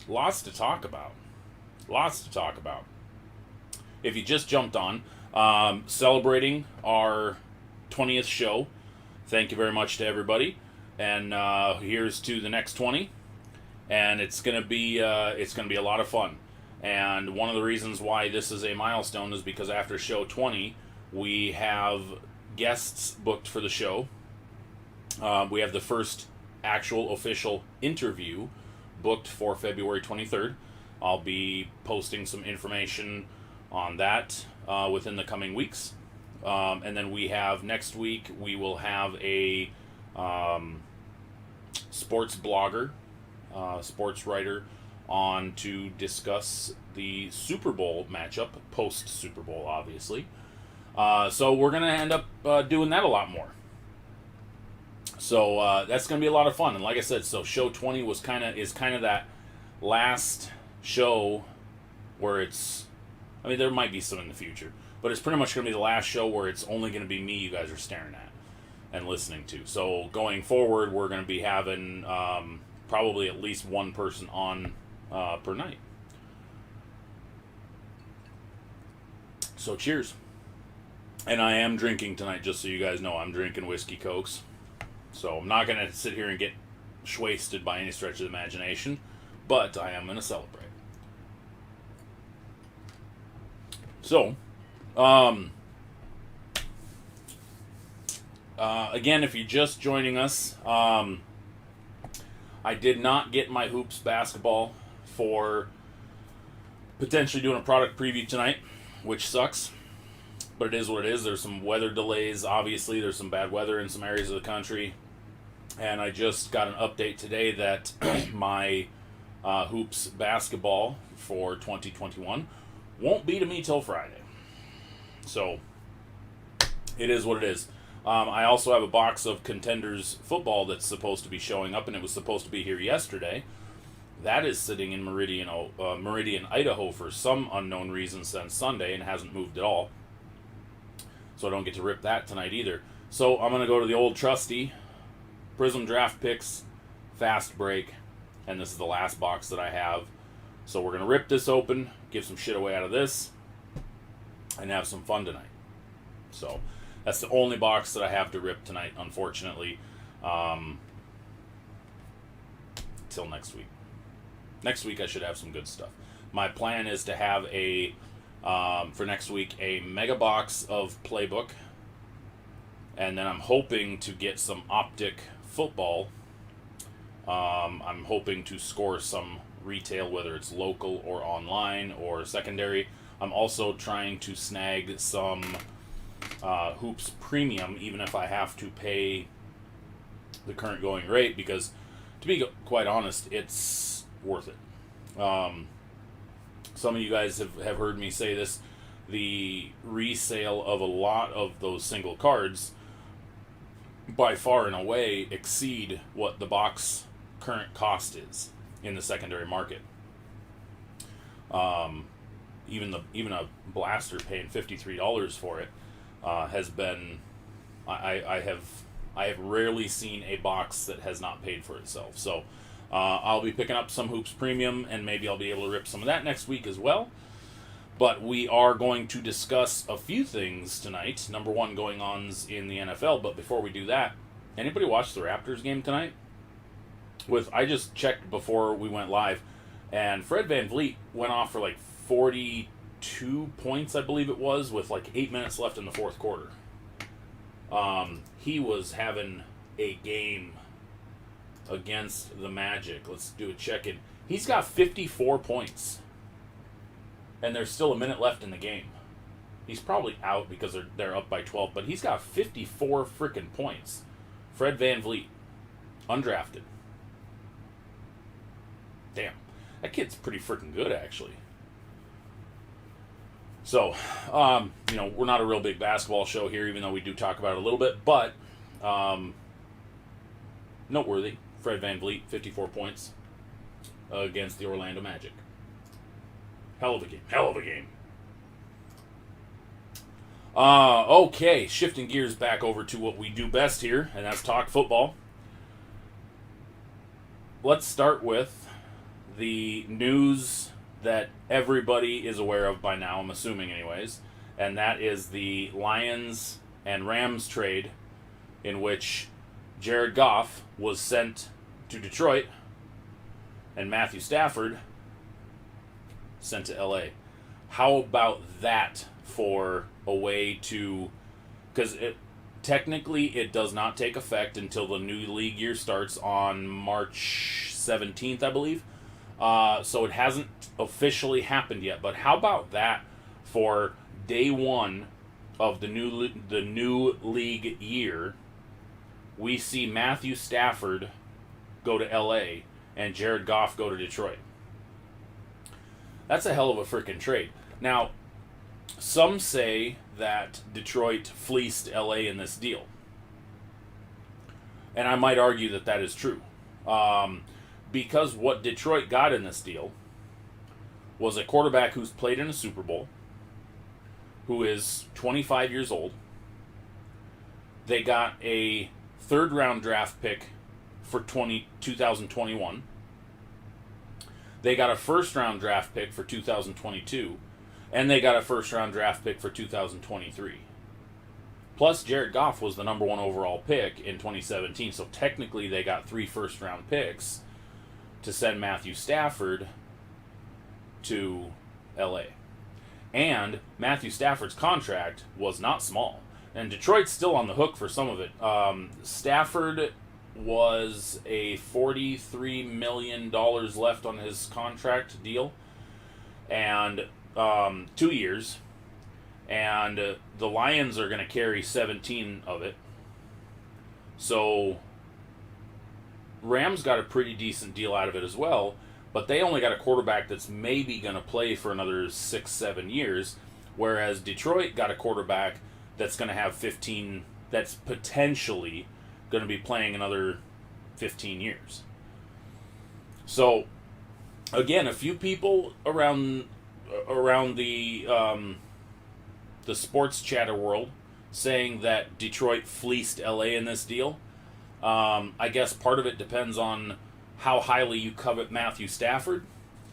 lots to talk about. Lots to talk about. If you just jumped on, celebrating our 20th show, thank you very much to everybody. And here's to the next 20. And it's gonna be a lot of fun. And one of the reasons why this is a milestone is because after show 20, we have guests booked for the show. We have the first actual official interview booked for February 23rd. I'll be posting some information on that within the coming weeks. And then we have next week, we will have a sports blogger, sports writer on to discuss the Super Bowl matchup, post Super Bowl, obviously. So we're going to end up doing that a lot more. So that's going to be a lot of fun. And like I said, so show 20 is kind of that last show where it's, I mean, there might be some in the future, but it's pretty much going to be the last show where it's only going to be me you guys are staring at and listening to. So going forward, we're going to be having probably at least one person on per night. So cheers. And I am drinking tonight, just so you guys know. I'm drinking whiskey cokes. So I'm not going to sit here and get wasted by any stretch of the imagination, but I am going to celebrate. So, again, if you're just joining us, I did not get my hoops basketball for potentially doing a product preview tonight, which sucks. But it is what it is. There's some weather delays. Obviously, there's some bad weather in some areas of the country. And I just got an update today that my hoops basketball for 2021 won't be to me till Friday. So, it is what it is. I also have a box of Contenders football that's supposed to be showing up, and it was supposed to be here yesterday. That is sitting in Meridian, Idaho for some unknown reason since Sunday and hasn't moved at all. So I don't get to rip that tonight either. So I'm going to go to the old trusty Prism Draft Picks Fast Break. And this is the last box that I have. So we're going to rip this open, give some shit away out of this, and have some fun tonight. So that's the only box that I have to rip tonight, unfortunately. Till next week. Next week I should have some good stuff. My plan is to have for next week, a mega box of Playbook. And then I'm hoping to get some Optic football. I'm hoping to score some retail, whether it's local or online or secondary. I'm also trying to snag some Hoops Premium, even if I have to pay the current going rate, because to be quite honest, it's worth it. Some of you guys have heard me say this. The resale of a lot of those single cards by far and away exceed what the box current cost is in the secondary market. Even a blaster paying $53 for it has been. I have rarely seen a box that has not paid for itself. So I'll be picking up some Hoops Premium, and maybe I'll be able to rip some of that next week as well. But we are going to discuss a few things tonight. Number one, going-ons in the NFL. But before we do that, anybody watch the Raptors game tonight? I just checked before we went live, and Fred VanVleet went off for like 42 points, I believe it was, with like 8 minutes left in the fourth quarter. He was having a game against the Magic. Let's do a check-in. He's got 54 points. And there's still a minute left in the game. He's probably out because they're up by 12, but he's got 54 freaking points. Fred VanVleet, undrafted. Damn. That kid's pretty freaking good, actually. So, we're not a real big basketball show here, even though we do talk about it a little bit, but noteworthy. Fred VanVleet, 54 points against the Orlando Magic. Hell of a game. Okay, shifting gears back over to what we do best here, and that's talk football. Let's start with the news that everybody is aware of by now, I'm assuming anyways, and that is the Lions and Rams trade in which Jared Goff was sent to Detroit and Matthew Stafford sent to LA. How about that for a way to, because technically it does not take effect until the new league year starts on March 17th, I believe. So it hasn't officially happened yet. But how about that for day one of the new league year? We see Matthew Stafford go to LA and Jared Goff go to Detroit. That's a hell of a freaking trade. Now, some say that Detroit fleeced LA in this deal. And I might argue that that is true. Because what Detroit got in this deal was a quarterback who's played in a Super Bowl, who is 25 years old. They got a third-round draft pick for 2021. They got a first-round draft pick for 2022. And they got a first-round draft pick for 2023. Plus, Jared Goff was the number one overall pick in 2017. So technically, they got 3 first-round picks to send Matthew Stafford to LA. And Matthew Stafford's contract was not small. And Detroit's still on the hook for some of it. Stafford was a $43 million left on his contract deal. And 2 years. And the Lions are going to carry 17 of it. So Rams got a pretty decent deal out of it as well. But they only got a quarterback that's maybe going to play for another 6-7 years. Whereas Detroit got a quarterback that's going to have 15, that's potentially going to be playing another 15 years. So, again, a few people around the sports chatter world saying that Detroit fleeced LA in this deal. I guess part of it depends on how highly you covet Matthew Stafford.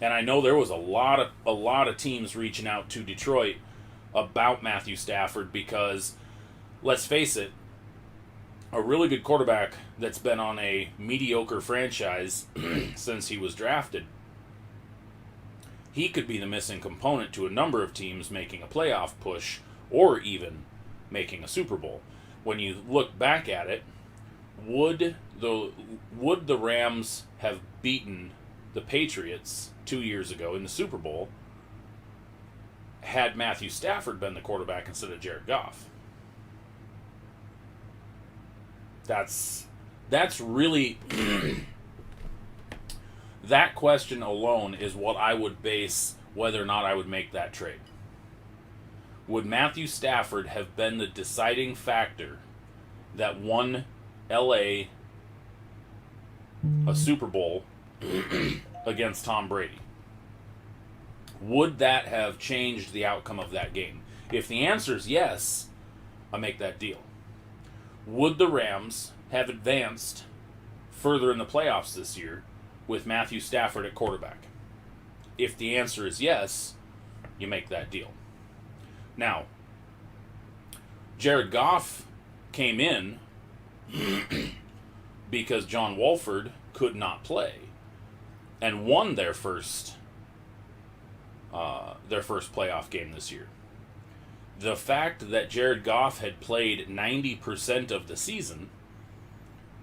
And I know there was a lot of teams reaching out to Detroit about Matthew Stafford because, let's face it, a really good quarterback that's been on a mediocre franchise since he was drafted, he could be the missing component to a number of teams making a playoff push or even making a Super Bowl. When you look back at it, would the Rams have beaten the Patriots 2 years ago in the Super Bowl had Matthew Stafford been the quarterback instead of Jared Goff? That's really that question alone is what I would base whether or not I would make that trade. Would Matthew Stafford have been the deciding factor that won LA a Super Bowl against Tom Brady? Would that have changed the outcome of that game? If the answer is yes, I make that deal. Would the Rams have advanced further in the playoffs this year with Matthew Stafford at quarterback? If the answer is yes, you make that deal. Now, Jared Goff came in because John Wolford could not play and won their first playoff game this year. The fact that Jared Goff had played 90% of the season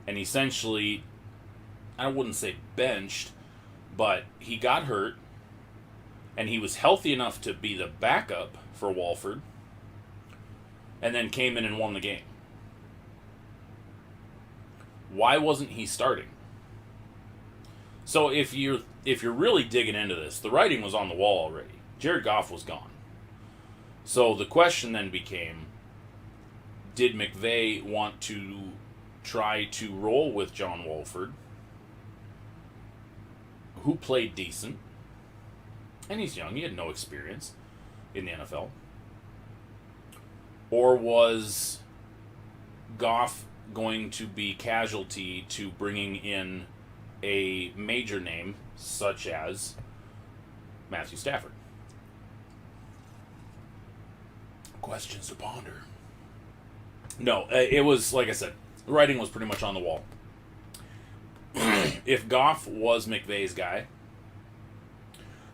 and essentially, I wouldn't say benched, but he got hurt and he was healthy enough to be the backup for Wolford and then came in and won the game. Why wasn't he starting? So if you're really digging into this, the writing was on the wall already. Jared Goff was gone. So the question then became, did McVay want to try to roll with John Wolford, who played decent, and he's young, he had no experience in the NFL, or was Goff going to be casualty to bringing in a major name such as Matthew Stafford. Questions to ponder. No, it was, like I said, the writing was pretty much on the wall. If Goff was McVay's guy,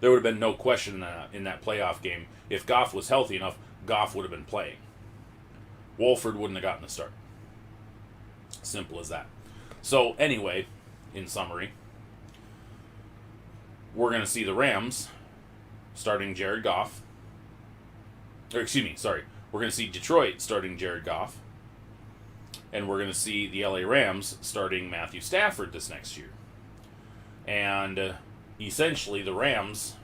there would have been no question in that playoff game. If Goff was healthy enough, Goff would have been playing. Wolford wouldn't have gotten the start. Simple as that. So, anyway, in summary, we're going to see the Rams starting Jared Goff. We're going to see Detroit starting Jared Goff. And we're going to see the LA Rams starting Matthew Stafford this next year. And essentially, the Rams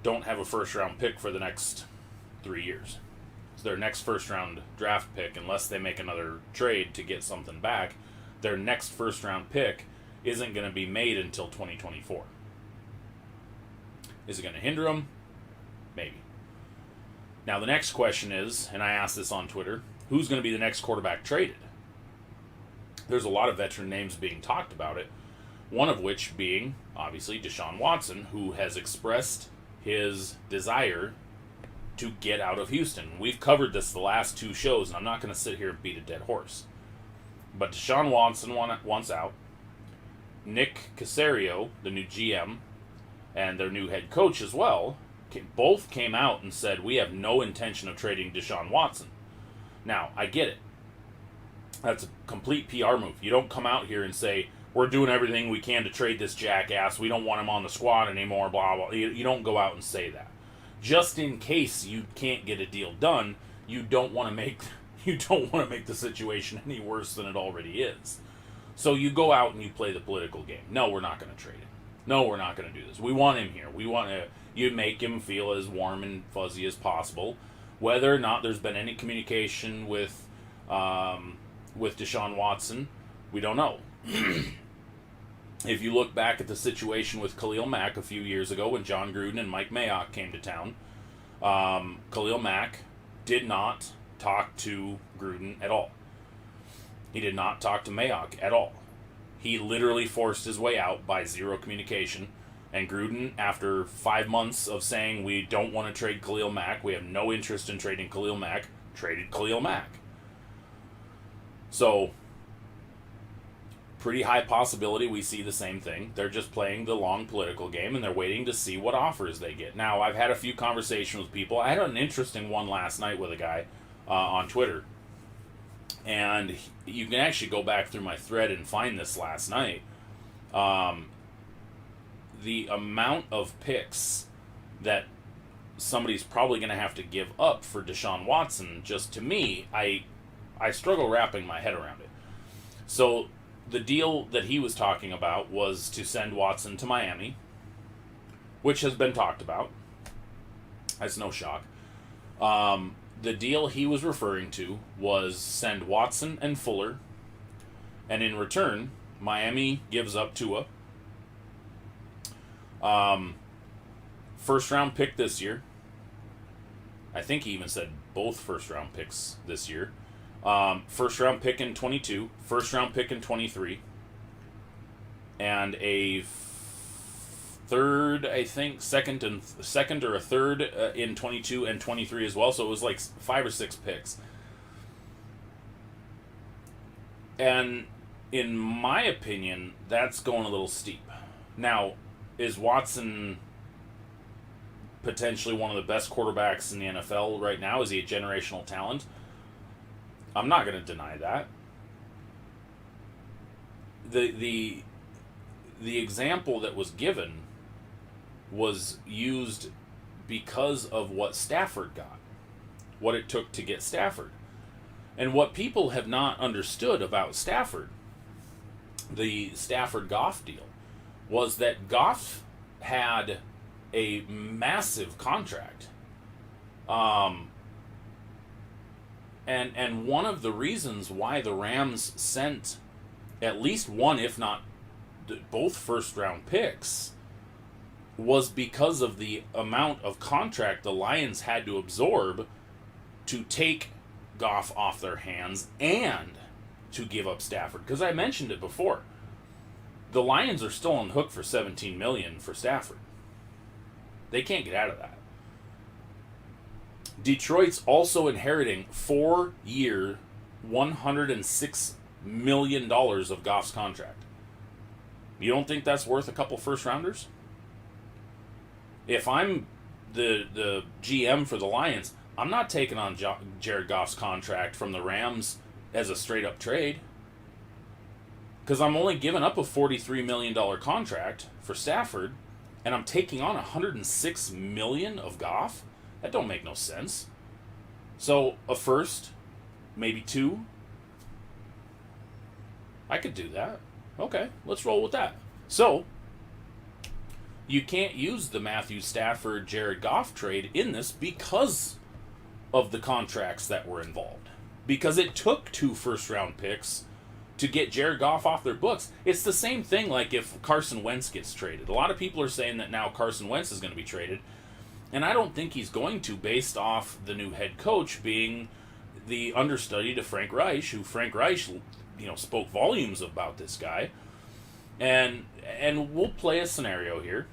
don't have a first-round pick for the next 3 years. So their next first-round draft pick, unless they make another trade to get something back, their next first-round pick isn't going to be made until 2024. Is it going to hinder them? Maybe. Now, the next question is, and I asked this on Twitter, who's going to be the next quarterback traded? There's a lot of veteran names being talked about it, one of which being, obviously, Deshaun Watson, who has expressed his desire to get out of Houston. We've covered this the last 2 shows, and I'm not going to sit here and beat a dead horse. But Deshaun Watson wants out. Nick Caserio, the new GM, and their new head coach as well, both came out and said, we have no intention of trading Deshaun Watson. Now, I get it. That's a complete PR move. You don't come out here and say, we're doing everything we can to trade this jackass. We don't want him on the squad anymore, blah, blah. You don't go out and say that. Just in case you can't get a deal done, you don't want to make the situation any worse than it already is. So you go out and you play the political game. No, we're not going to trade him. No, we're not going to do this. We want him here. We want to. You make him feel as warm and fuzzy as possible. Whether or not there's been any communication with Deshaun Watson, we don't know. If you look back at the situation with Khalil Mack a few years ago when John Gruden and Mike Mayock came to town, Khalil Mack did not talk to Gruden at all. He did not talk to Mayock at all. He literally forced his way out by zero communication. And Gruden, after 5 months of saying we don't want to trade Khalil Mack, we have no interest in trading Khalil Mack, traded Khalil Mack. So, pretty high possibility we see the same thing. They're just playing the long political game, and they're waiting to see what offers they get. Now, I've had a few conversations with people. I had an interesting one last night with a guy on Twitter. And you can actually go back through my thread and find this last night. The amount of picks that somebody's probably going to have to give up for Deshaun Watson, just to me, I struggle wrapping my head around it. So the deal that he was talking about was to send Watson to Miami, which has been talked about. That's no shock. The deal he was referring to was send Watson and Fuller, and in return, Miami gives up Tua. First round pick this year. I think he even said both first round picks this year. First round pick in 22, first round pick in 23, and a third, I think, second or a third in 22 and 23 as well. So it was like 5 or 6 picks. And in my opinion, that's going a little steep. Now, is Watson potentially one of the best quarterbacks in the NFL right now? Is he a generational talent? I'm not going to deny that. The example that was given was used because of what Stafford got, what it took to get Stafford. And what people have not understood about Stafford, the Stafford-Goff deal, was that Goff had a massive contract. And one of the reasons why the Rams sent at least one, if not both first-round picks, was because of the amount of contract the Lions had to absorb to take Goff off their hands and to give up Stafford. Because I mentioned it before. The Lions are still on the hook for $17 million for Stafford. They can't get out of that. Detroit's also inheriting 4-year, $106 million of Goff's contract. You don't think that's worth a couple first rounders? If I'm the GM for the Lions, I'm not taking on Jared Goff's contract from the Rams as a straight up trade. Because I'm only giving up a $43 million contract for Stafford, and I'm taking on $106 million of Goff? That don't make no sense. So, a first, maybe two. I could do that. Okay, let's roll with that. So, you can't use the Matthew Stafford, Jared Goff trade in this because of the contracts that were involved. Because it took 2 first-round picks to get Jared Goff off their books. It's the same thing like if Carson Wentz gets traded. A lot of people are saying that now Carson Wentz is going to be traded, and I don't think he's going to, based off the new head coach being the understudy to Frank Reich, who Frank Reich, spoke volumes about this guy. And we'll play a scenario here.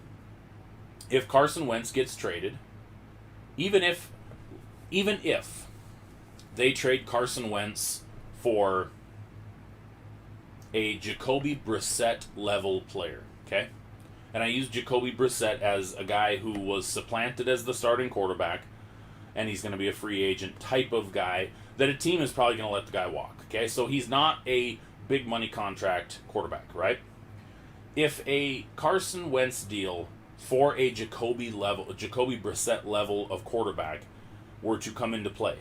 If Carson Wentz gets traded, even if they trade Carson Wentz for a Jacoby Brissett level player, okay? And I use Jacoby Brissett as a guy who was supplanted as the starting quarterback, and he's going to be a free agent type of guy that a team is probably going to let the guy walk, okay? So he's not a big money contract quarterback, right? If a Carson Wentz deal for a Jacoby Brissett level of quarterback were to come into play,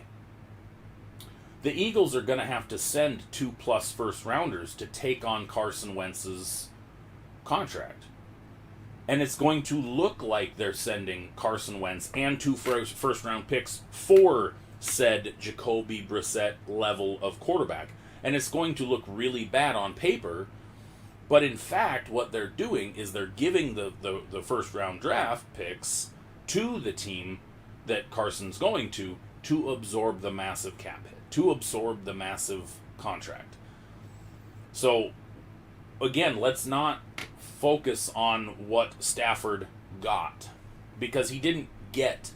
the Eagles are going to have to send 2+ first rounders to take on Carson Wentz's contract. And it's going to look like they're sending Carson Wentz and 2 first round picks for said Jacoby Brissett level of quarterback. And it's going to look really bad on paper. But in fact, what they're doing is they're giving the first round draft picks to the team that Carson's going to absorb the massive cap hit, to absorb the massive contract. So, again, let's not focus on what Stafford got, because he didn't get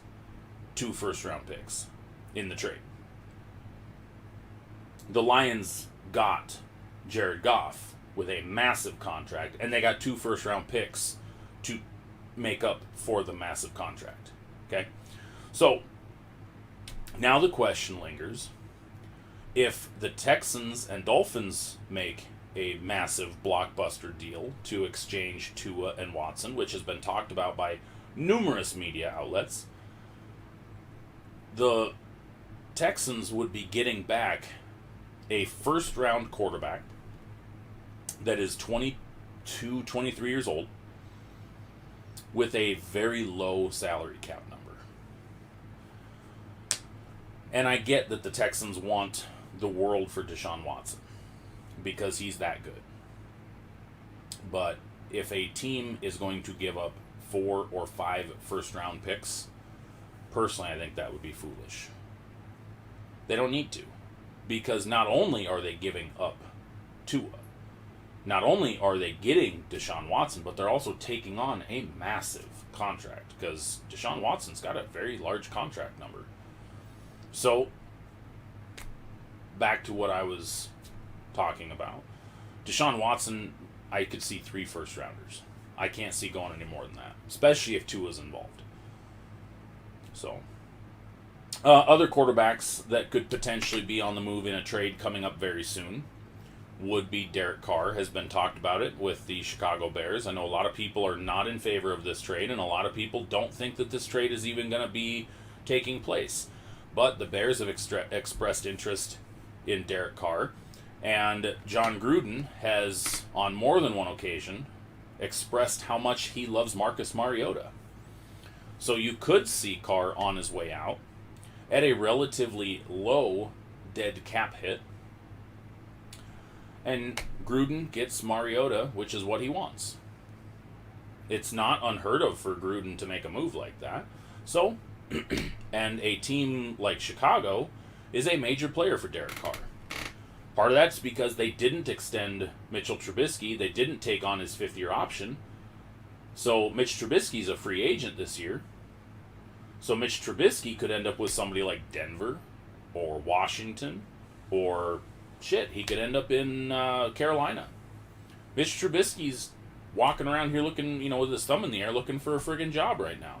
2 first round picks in the trade. The Lions got Jared Goff with a massive contract, and they got 2 first round picks to make up for the massive contract. Okay? So, now the question lingers. If the Texans and Dolphins make a massive blockbuster deal to exchange Tua and Watson, which has been talked about by numerous media outlets, the Texans would be getting back a first-round quarterback that is 22, 23 years old with a very low salary cap number. And I get that the Texans want the world for Deshaun Watson because he's that good. But if a team is going to give up 4 or 5 first-round picks, personally, I think that would be foolish. They don't need to. Because not only are they giving up Tua, not only are they getting Deshaun Watson, but they're also taking on a massive contract, because Deshaun Watson's got a very large contract number. So, back to what I was talking about. Deshaun Watson, I could see 3 first-rounders. I can't see going any more than that, especially if Tua's involved. So, other quarterbacks that could potentially be on the move in a trade coming up very soon would be Derek Carr. Has been talked about it with the Chicago Bears. I know a lot of people are not in favor of this trade, and a lot of people don't think that this trade is even going to be taking place. But the Bears have expressed interest in Derek Carr, and John Gruden has, on more than one occasion, expressed how much he loves Marcus Mariota. So you could see Carr on his way out at a relatively low dead cap hit, and Gruden gets Mariota, which is what he wants. It's not unheard of for Gruden to make a move like that. So, and a team like Chicago is a major player for Derek Carr. Part of that's because they didn't extend Mitchell Trubisky. They didn't take on his fifth-year option. So Mitch Trubisky's a free agent this year. So Mitch Trubisky could end up with somebody like Denver or Washington or, shit, he could end up in Carolina. Mitch Trubisky's walking around here looking, with his thumb in the air looking for a friggin' job right now.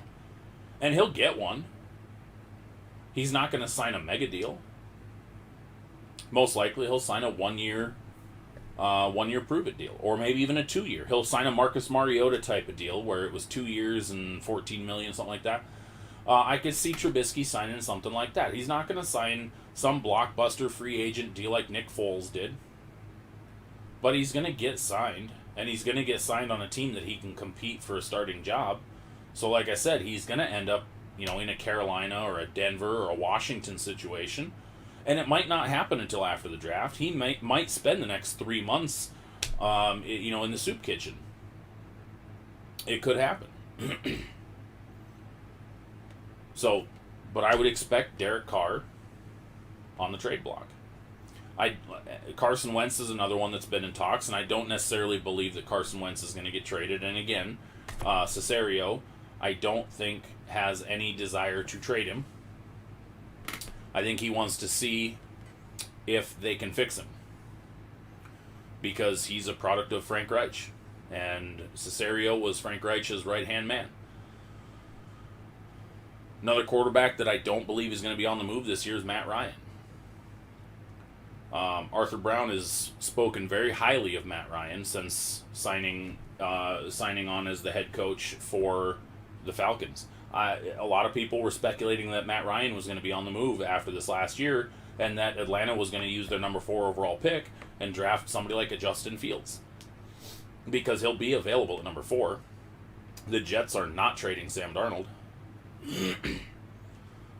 And he'll get one. He's not going to sign a mega deal. Most likely he'll sign a one-year prove-it deal. Or maybe even a 2-year. He'll sign a Marcus Mariota type of deal where it was 2 years and $14 million, something like that. I could see Trubisky signing something like that. He's not going to sign some blockbuster free agent deal like Nick Foles did. But he's going to get signed. And he's going to get signed on a team that he can compete for a starting job. So like I said, he's going to end up, in a Carolina or a Denver or a Washington situation. And it might not happen until after the draft. He might spend the next 3 months, in the soup kitchen. It could happen. So, but I would expect Derek Carr on the trade block. Carson Wentz is another one that's been in talks, and I don't necessarily believe that Carson Wentz is going to get traded. And again, Cesario, I don't think has any desire to trade him. I think he wants to see if they can fix him, because he's a product of Frank Reich, and Cesario was Frank Reich's right-hand man. Another quarterback that I don't believe is going to be on the move this year is Matt Ryan. Arthur Brown has spoken very highly of Matt Ryan since signing on as the head coach for the Falcons. A lot of people were speculating that Matt Ryan was going to be on the move after this last year, and that Atlanta was going to use their number 4 overall pick and draft somebody like a Justin Fields, because he'll be available at number 4. The Jets are not trading Sam Darnold.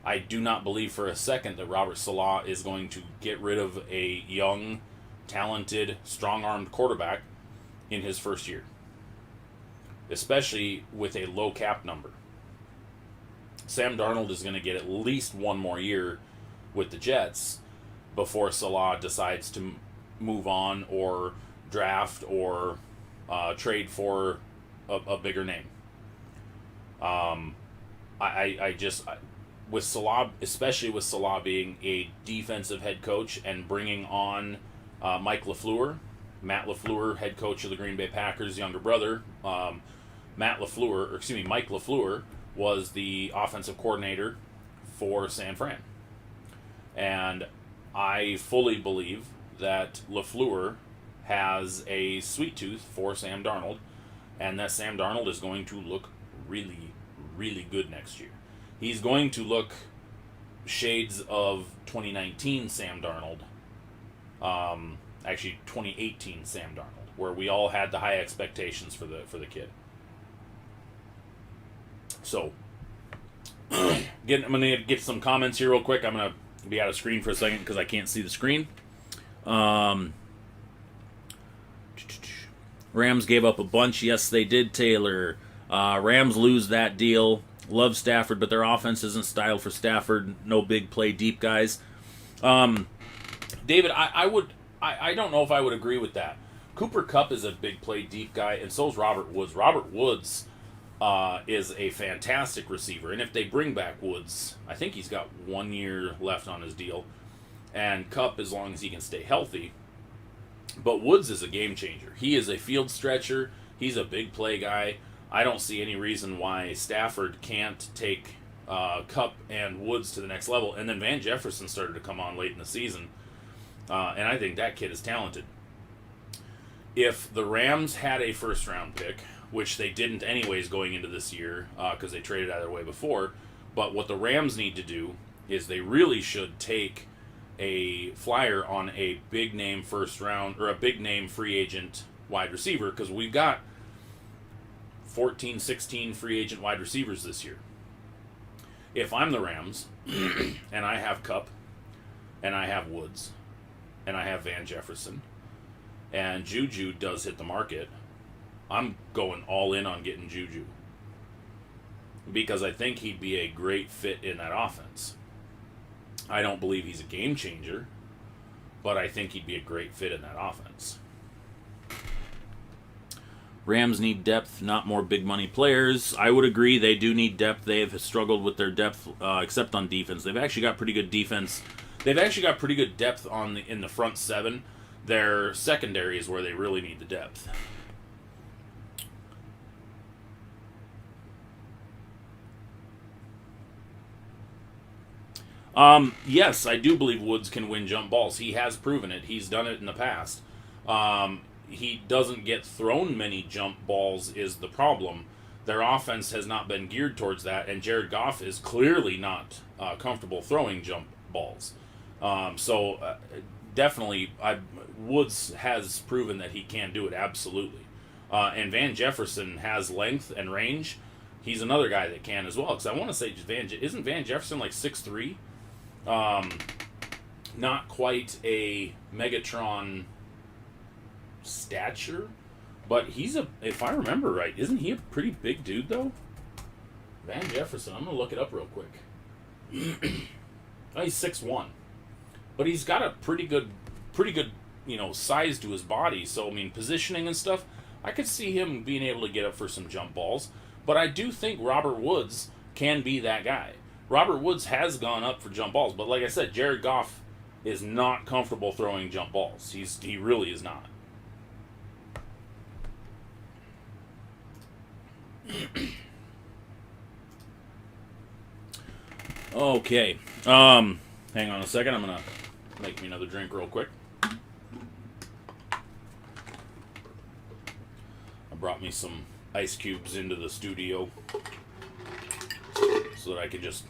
I do not believe for a second that Robert Saleh is going to get rid of a young, talented, strong-armed quarterback in his first year, especially with a low cap number. Sam Darnold is going to get at least one more year with the Jets before Saleh decides to move on or draft or trade for a bigger name. With Saleh, especially with Saleh being a defensive head coach and bringing on Mike Matt LaFleur, head coach of the Green Bay Packers, younger brother. Mike LaFleur was the offensive coordinator for San Fran. And I fully believe that LaFleur has a sweet tooth for Sam Darnold, and that Sam Darnold is going to look really, really good next year. He's going to look shades of 2019 Sam Darnold. Actually, 2018 Sam Darnold, where we all had the high expectations for the kid. So, I'm going to get some comments here real quick. I'm going to be out of screen for a second because I can't see the screen. Rams gave up a bunch. Yes, they did, Taylor. Rams lose that deal. Love Stafford, but their offense isn't styled for Stafford. No big play, deep guys. David, I don't know if I would agree with that. Cooper Kupp is a big play, deep guy, and so is Robert Woods. Robert Woods is a fantastic receiver, and if they bring back Woods, I think he's got 1 year left on his deal, and Kupp, as long as he can stay healthy. But Woods is a game changer. He is a field stretcher. He's a big play guy. I don't see any reason why Stafford can't take Kupp and Woods to the next level. And then Van Jefferson started to come on late in the season, and I think that kid is talented. If the Rams had a first-round pick, which they didn't anyways going into this year because they traded out of their way before, but what the Rams need to do is they really should take a flyer on a big-name first-round or a big-name free agent wide receiver, because we've got 14, 16 free agent wide receivers this year. If I'm the Rams and I have Kupp and I have Woods and I have Van Jefferson and Juju does hit the market, I'm going all in on getting Juju, because I think he'd be a great fit in that offense. I don't believe he's a game changer, but I think he'd be a great fit in that offense. Rams need depth, not more big money players. I would agree they do need depth. They have struggled with their depth, except on defense. They've actually got pretty good defense. They've actually got pretty good depth in the front seven. Their secondary is where they really need the depth. Yes, I do believe Woods can win jump balls. He has proven it. He's done it in the past. He doesn't get thrown many jump balls is the problem. Their offense has not been geared towards that, and Jared Goff is clearly not comfortable throwing jump balls. Definitely, Woods has proven that he can do it, absolutely. And Van Jefferson has length and range. He's another guy that can as well. Because I want to say, isn't Van Jefferson like 6'3"? Not quite a Megatron stature, but if I remember right, isn't he a pretty big dude though? Van Jefferson, I'm gonna look it up real quick. He's 6'1", but he's got a pretty good size to his body. So I mean, positioning and stuff, I could see him being able to get up for some jump balls. But I do think Robert Woods can be that guy. Robert Woods has gone up for jump balls, but like I said, Jared Goff is not comfortable throwing jump balls. He really is not. Okay. Hang on a second. I'm gonna make me another drink real quick. I brought me some ice cubes into the studio so that I could just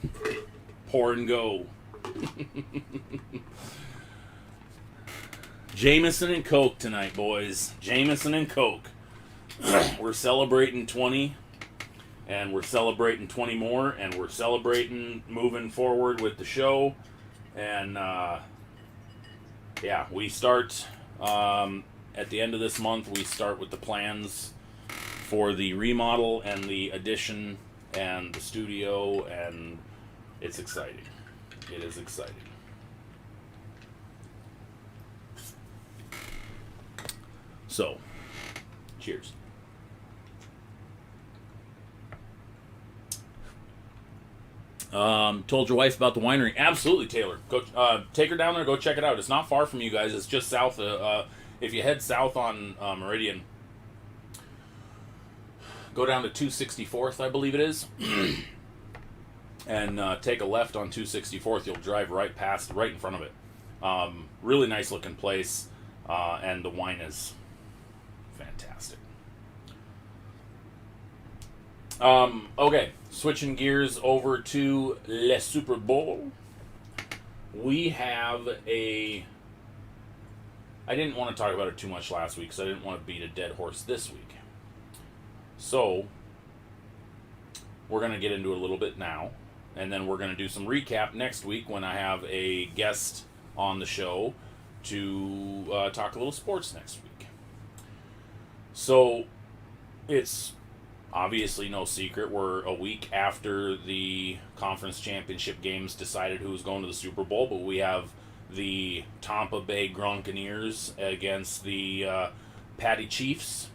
pour and go. Jameson and Coke tonight, boys. Jameson and Coke. We're celebrating 20, and we're celebrating 20 more, and we're celebrating moving forward with the show. And we start at the end of this month. We start with the plans for the remodel and the addition and the studio, and it's exciting. It is exciting. So, cheers. Told your wife about the winery. Absolutely, Taylor. Go take her down there. Go check it out. It's not far from you guys. It's just south. If you head south on Meridian, go down to 264th, I believe it is, and take a left on 264th. You'll drive right in front of it. Really nice looking place, and the wine is fantastic. Okay, switching gears over to Le Super Bowl. We have I didn't want to talk about it too much last week because I didn't want to beat a dead horse this week. So, we're going to get into it a little bit now, and then we're going to do some recap next week when I have a guest on the show to talk a little sports next week. So, it's obviously no secret we're a week after the conference championship games decided who was going to the Super Bowl, but we have the Tampa Bay Gronkaneers against the Patty Chiefs.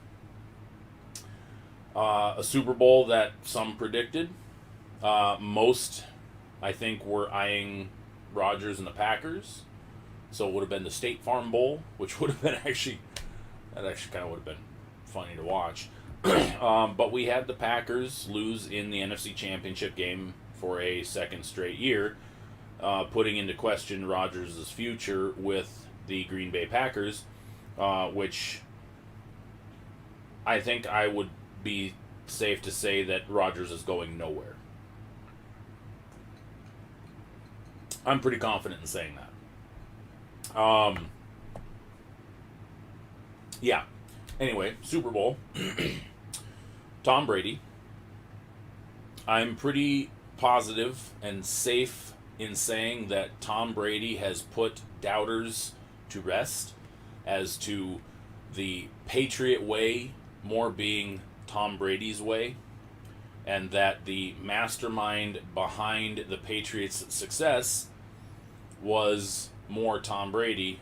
A Super Bowl that some predicted. Most, I think, were eyeing Rodgers and the Packers. So it would have been the State Farm Bowl, which would have been that actually kind of would have been funny to watch. But we had the Packers lose in the NFC Championship game for a second straight year, putting into question Rodgers' future with the Green Bay Packers, which I think I would be safe to say that Rodgers is going nowhere. I'm pretty confident in saying that. Yeah. Anyway, Super Bowl. Tom Brady. I'm pretty positive and safe in saying that Tom Brady has put doubters to rest as to the Patriot way more being Tom Brady's way, and that the mastermind behind the Patriots' success was more Tom Brady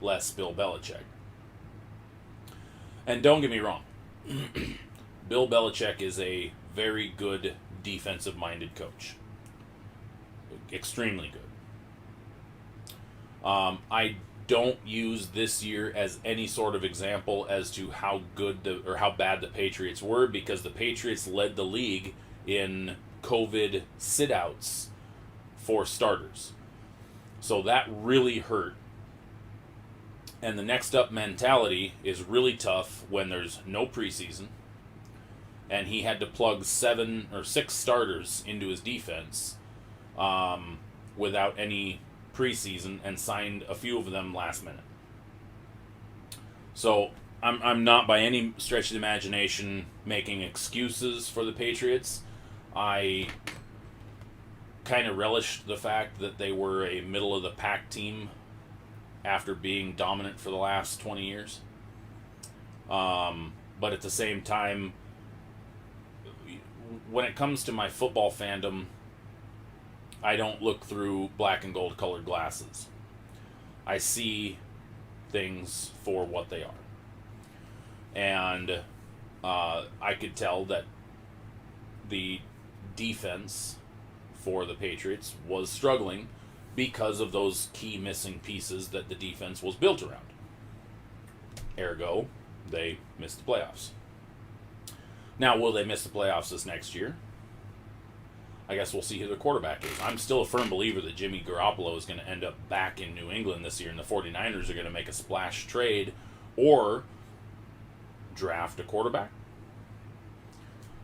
less Bill Belichick. And don't get me wrong, Bill Belichick is a very good defensive-minded coach. Extremely good. I don't use this year as any sort of example as to how good or how bad the Patriots were, because the Patriots led the league in COVID sit-outs for starters. So that really hurt. And the next up mentality is really tough when there's no preseason, and he had to plug 7 or 6 starters into his defense without any preseason, and signed a few of them last minute. So I'm not by any stretch of the imagination making excuses for the Patriots. I kind of relished the fact that they were a middle-of-the-pack team after being dominant for the last 20 years. But at the same time, when it comes to my football fandom, I don't look through black and gold colored glasses. I see things for what they are. And I could tell that the defense for the Patriots was struggling because of those key missing pieces that the defense was built around. Ergo, they missed the playoffs. Now, will they miss the playoffs this next year? I guess we'll see who their quarterback is. I'm still a firm believer that Jimmy Garoppolo is going to end up back in New England this year, and the 49ers are going to make a splash trade or draft a quarterback.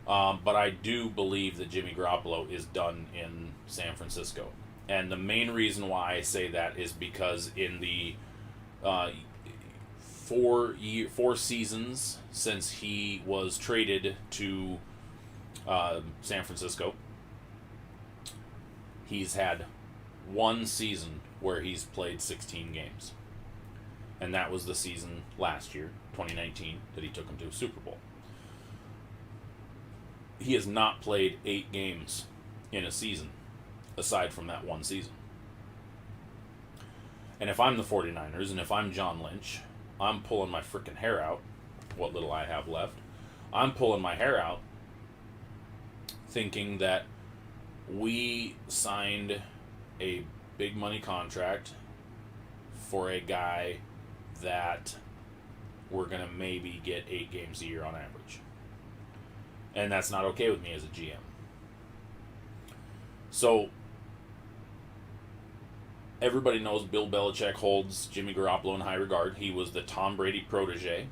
But I do believe that Jimmy Garoppolo is done in San Francisco. And the main reason why I say that is because in the 4 seasons since he was traded to San Francisco, he's had 1 season where he's played 16 games. And that was the season last year, 2019, that he took him to a Super Bowl. He has not played 8 games in a season, aside from that 1 season. And if I'm the 49ers, and if I'm John Lynch, I'm pulling my frickin' hair out, what little I have left. I'm pulling my hair out thinking that we signed a big money contract for a guy that we're going to maybe get 8 games a year on average. And that's not okay with me as a GM. So, everybody knows Bill Belichick holds Jimmy Garoppolo in high regard. He was the Tom Brady protege.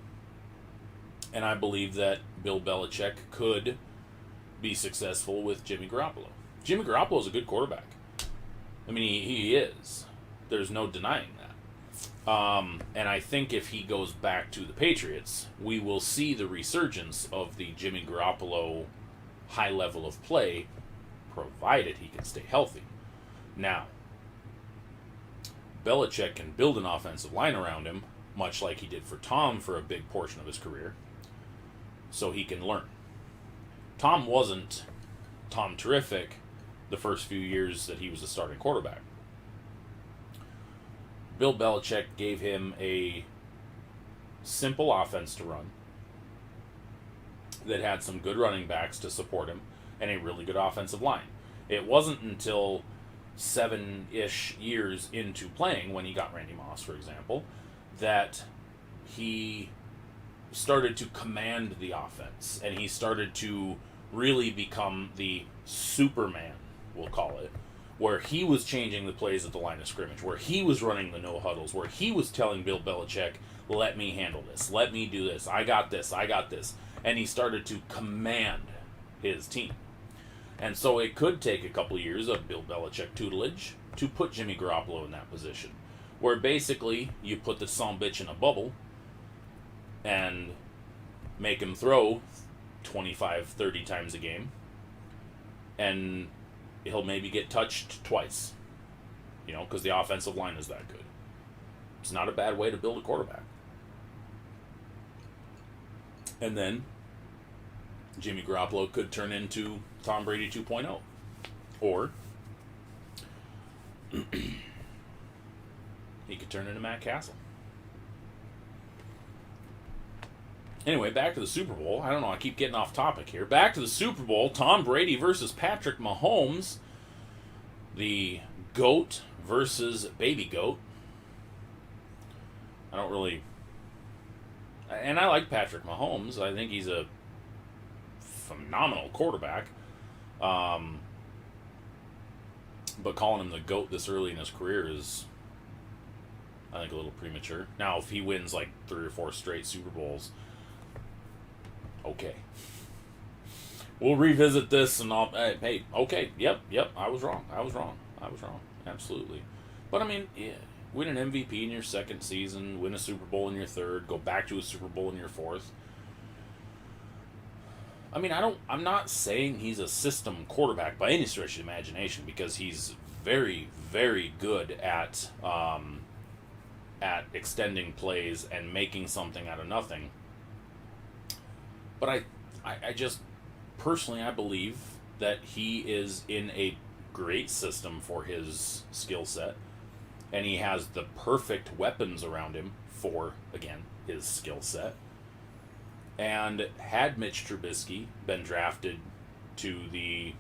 And I believe that Bill Belichick could be successful with Jimmy Garoppolo. Jimmy Garoppolo is a good quarterback. I mean, he is. There's no denying that. And I think if he goes back to the Patriots, we will see the resurgence of the Jimmy Garoppolo high level of play, provided he can stay healthy. Now, Belichick can build an offensive line around him, much like he did for Tom for a big portion of his career, so he can learn. Tom wasn't Tom Terrific the first few years that he was a starting quarterback. Bill Belichick gave him a simple offense to run that had some good running backs to support him and a really good offensive line. It wasn't until 7-ish years into playing, when he got Randy Moss, for example, that he started to command the offense, and he started to really become the Superman, we'll call it, where he was changing the plays at the line of scrimmage, where he was running the no huddles, where he was telling Bill Belichick, let me handle this, let me do this, I got this, and he started to command his team. And so it could take a couple of years of Bill Belichick tutelage to put Jimmy Garoppolo in that position, where basically you put the sumbitch in a bubble and make him throw 25, 30 times a game, and he'll maybe get touched twice, because the offensive line is that good. It's not a bad way to build a quarterback. And then Jimmy Garoppolo could turn into Tom Brady 2.0. Or he could turn into Matt Castle. Anyway, back to the Super Bowl. I don't know, I keep getting off topic here. Back to the Super Bowl. Tom Brady versus Patrick Mahomes. The GOAT versus Baby GOAT. I don't really... And I like Patrick Mahomes. I think he's a phenomenal quarterback. But calling him the GOAT this early in his career is, I think, a little premature. Now, if he wins like 3 or 4 straight Super Bowls, okay. We'll revisit this and I'll, hey, okay, yep, I was wrong. Absolutely. But I mean, yeah, win an MVP in your second season, win a Super Bowl in your third, go back to a Super Bowl in your fourth. I mean, I'm not saying he's a system quarterback by any stretch of the imagination, because he's very, very good at extending plays and making something out of nothing. But I just, personally, I believe that he is in a great system for his skill set, and he has the perfect weapons around him for, again, his skill set. And had Mitch Trubisky been drafted to the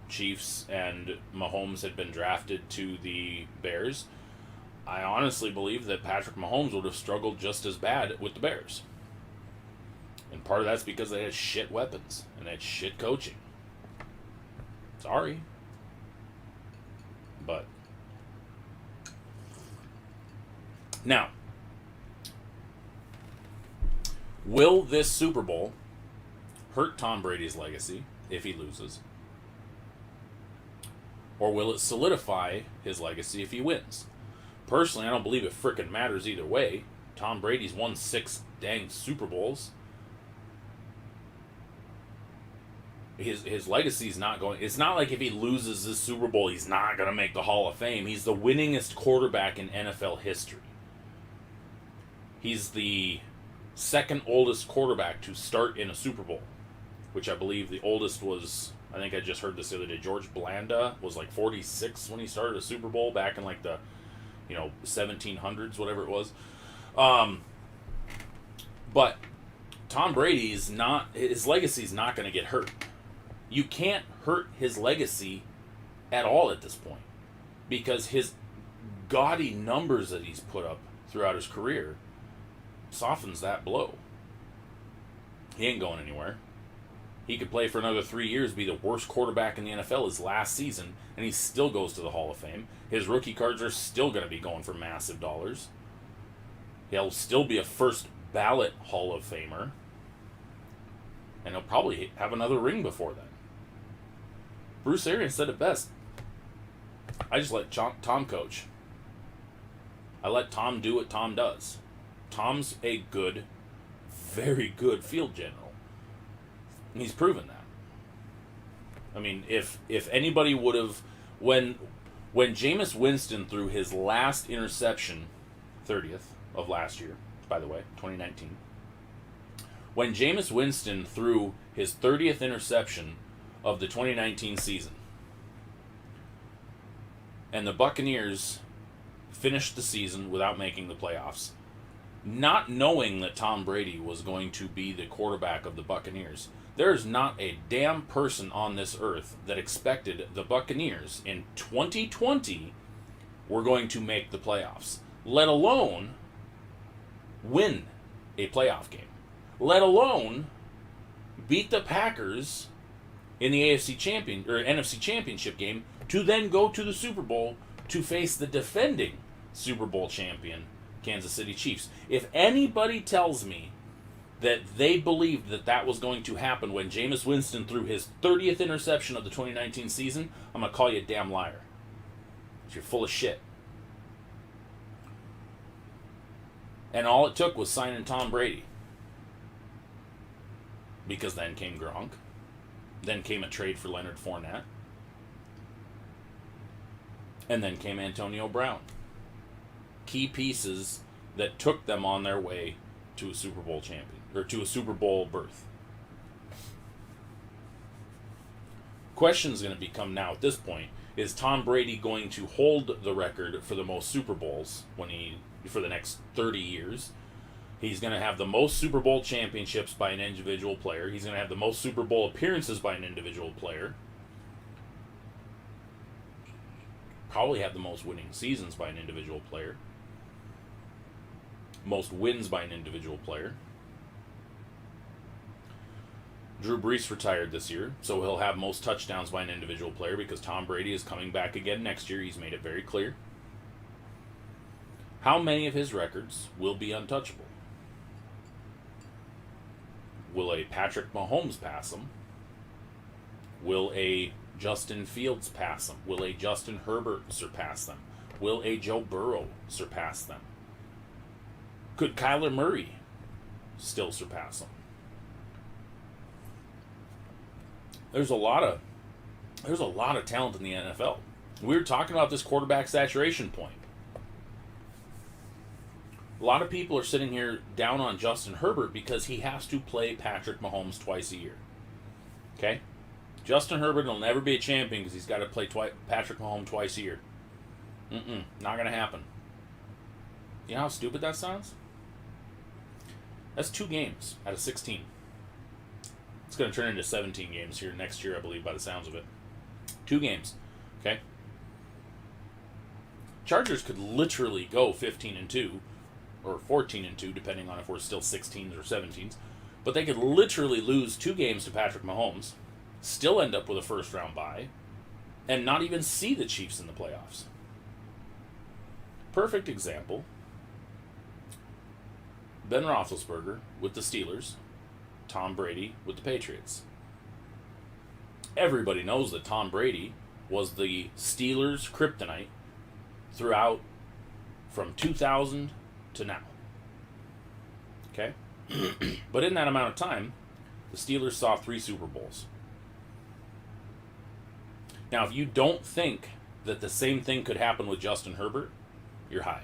Chiefs and Mahomes had been drafted to the Bears, I honestly believe that Patrick Mahomes would have struggled just as bad with the Bears. And part of that's because they had shit weapons and they had shit coaching. Sorry. But now, will this Super Bowl hurt Tom Brady's legacy if he loses? Or will it solidify his legacy if he wins? Personally, I don't believe it frickin' matters either way. Tom Brady's won 6 dang Super Bowls. His legacy's not going... It's not like if he loses this Super Bowl, he's not going to make the Hall of Fame. He's the winningest quarterback in NFL history. He's the second oldest quarterback to start in a Super Bowl, which I believe the oldest was, I think I just heard this the other day, George Blanda was like 46 when he started a Super Bowl back in like the 1700s, whatever it was. But Tom Brady's not, his legacy's not going to get hurt. You can't hurt his legacy at all at this point, because his gaudy numbers that he's put up throughout his career softens that blow. He ain't going anywhere. He could play for another 3 years, be the worst quarterback in the NFL his last season, and he still goes to the Hall of Fame. His rookie cards are still going to be going for massive dollars. He'll still be a first ballot Hall of Famer, and he'll probably have another ring before that. Bruce Arians said it best. I just let Tom coach. I let Tom do what Tom does. Tom's a good, very good field general. And he's proven that. I mean, if anybody would have... When Jameis Winston threw his last interception, 30th of last year, by the way, 2019. When Jameis Winston threw his 30th interception of the 2019 season, and the Buccaneers finished the season without making the playoffs, not knowing that Tom Brady was going to be the quarterback of the Buccaneers, there's not a damn person on this earth that expected the Buccaneers in 2020 were going to make the playoffs, let alone win a playoff game, let alone beat the Packers in the NFC Championship game to then go to the Super Bowl to face the defending Super Bowl champion Kansas City Chiefs. If anybody tells me that they believed that was going to happen when Jameis Winston threw his 30th interception of the 2019 season, I'm going to call you a damn liar. You're full of shit. And all it took was signing Tom Brady. Because then came Gronk. Then came a trade for Leonard Fournette. And then came Antonio Brown. Key pieces that took them on their way to a Super Bowl champion, or to a Super Bowl berth. Question's going to become now at this point, is Tom Brady going to hold the record for the most Super Bowls for the next 30 years? He's going to have the most Super Bowl championships by an individual player. He's going to have the most Super Bowl appearances by an individual player. Probably have the most winning seasons by an individual player. Most wins by an individual player. Drew Brees retired this year, so he'll have most touchdowns by an individual player because Tom Brady is coming back again next year. He's made it very clear. How many of his records will be untouchable? Will a Patrick Mahomes pass him? Will a Justin Fields pass him? Will a Justin Herbert surpass them? Will a Joe Burrow surpass them? Could Kyler Murray still surpass them? There's a lot of talent in the NFL. We were talking about this quarterback saturation point. A lot of people are sitting here down on Justin Herbert because he has to play Patrick Mahomes twice a year. Okay? Justin Herbert will never be a champion because he's got to play Patrick Mahomes twice a year. Not going to happen. You know how stupid that sounds? That's 2 games out of 16. It's going to turn into 17 games here next year, I believe, by the sounds of it. 2 games. Okay? Chargers could literally go 15-2 or 14-2, depending on if we're still 16s or 17s. But they could literally lose 2 games to Patrick Mahomes, still end up with a first-round bye, and not even see the Chiefs in the playoffs. Perfect example. Ben Roethlisberger with the Steelers, Tom Brady with the Patriots. Everybody knows that Tom Brady was the Steelers' kryptonite throughout from 2000 to now. Okay? But in that amount of time, the Steelers saw 3 Super Bowls. Now, if you don't think that the same thing could happen with Justin Herbert, you're high.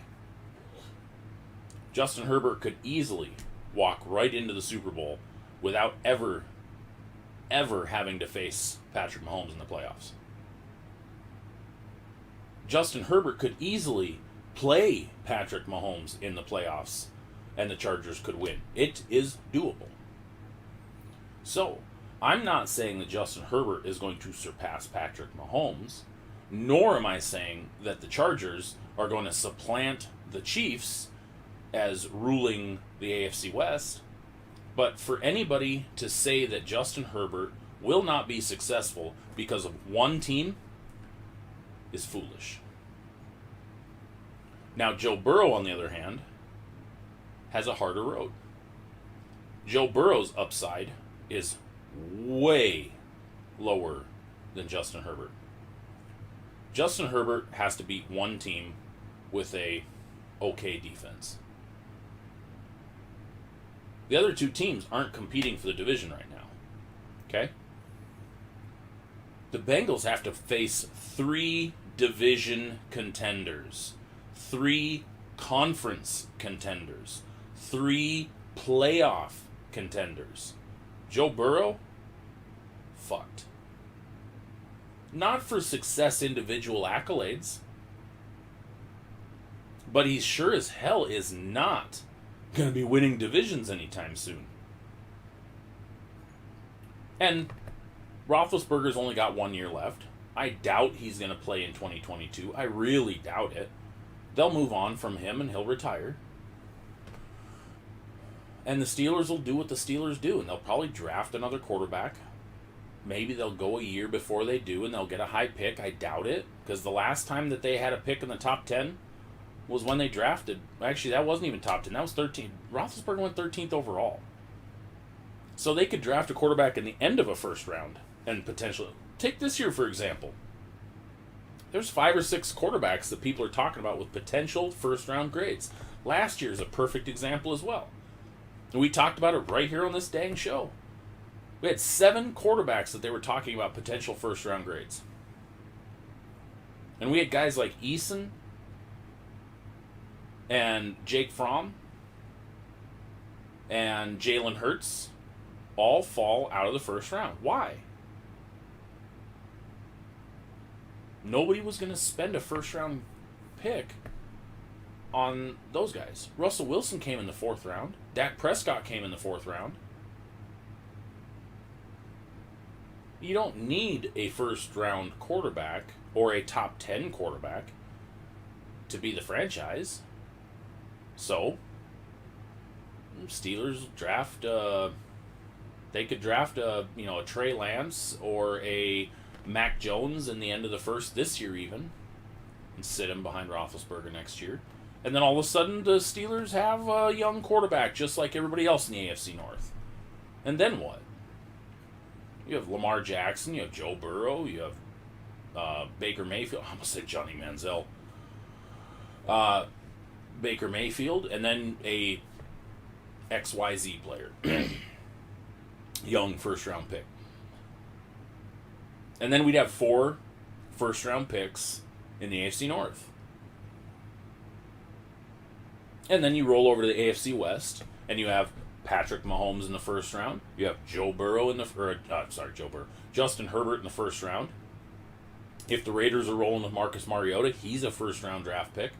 Justin Herbert could easily walk right into the Super Bowl without ever having to face Patrick Mahomes in the playoffs. Justin Herbert could easily play Patrick Mahomes in the playoffs, and the Chargers could win. It is doable. So, I'm not saying that Justin Herbert is going to surpass Patrick Mahomes, nor am I saying that the Chargers are going to supplant the Chiefs as ruling the AFC West. But for anybody to say that Justin Herbert will not be successful because of one team is foolish. Now, Joe Burrow, on the other hand, has a harder road. Joe Burrow's upside is way lower than Justin Herbert. Justin Herbert has to beat one team with a okay defense. The other 2 teams aren't competing for the division right now. Okay? The Bengals have to face 3 division contenders, 3 conference contenders, 3 playoff contenders. Joe Burrow? Fucked. Not for success individual accolades, but he sure as hell is not going to be winning divisions anytime soon. And Roethlisberger's only got 1 year left. I doubt he's going to play in 2022. I really doubt it. They'll move on from him and he'll retire. And the Steelers will do what the Steelers do, and they'll probably draft another quarterback. Maybe they'll go a year before they do, and they'll get a high pick. I doubt it, because the last time that they had a pick in the top 10 was when they drafted. Actually, that wasn't even top 10. That was 13. Roethlisberger went 13th overall. So they could draft a quarterback in the end of a first round and potentially... Take this year, for example. There's 5 or 6 quarterbacks that people are talking about with potential first-round grades. Last year is a perfect example as well. And we talked about it right here on this dang show. We had 7 quarterbacks that they were talking about potential first-round grades. And we had guys like Eason and Jake Fromm and Jalen Hurts all fall out of the first round. Why? Nobody was going to spend a first-round pick on those guys. Russell Wilson came in the 4th round. Dak Prescott came in the 4th round. You don't need a first-round quarterback or a top 10 quarterback to be the franchise. So, Steelers draft, they could draft a Trey Lance or a Mac Jones in the end of the first this year even, and sit him behind Roethlisberger next year. And then all of a sudden the Steelers have a young quarterback just like everybody else in the AFC North. And then what? You have Lamar Jackson, you have Joe Burrow, you have Baker Mayfield. I almost said Johnny Manziel. Baker Mayfield, and then a XYZ player. Young first-round pick. And then we'd have 4 first-round picks in the AFC North. And then you roll over to the AFC West, and you have Patrick Mahomes in the first round. You have Joe Burrow Justin Herbert in the first round. If the Raiders are rolling with Marcus Mariota, he's a first-round draft pick.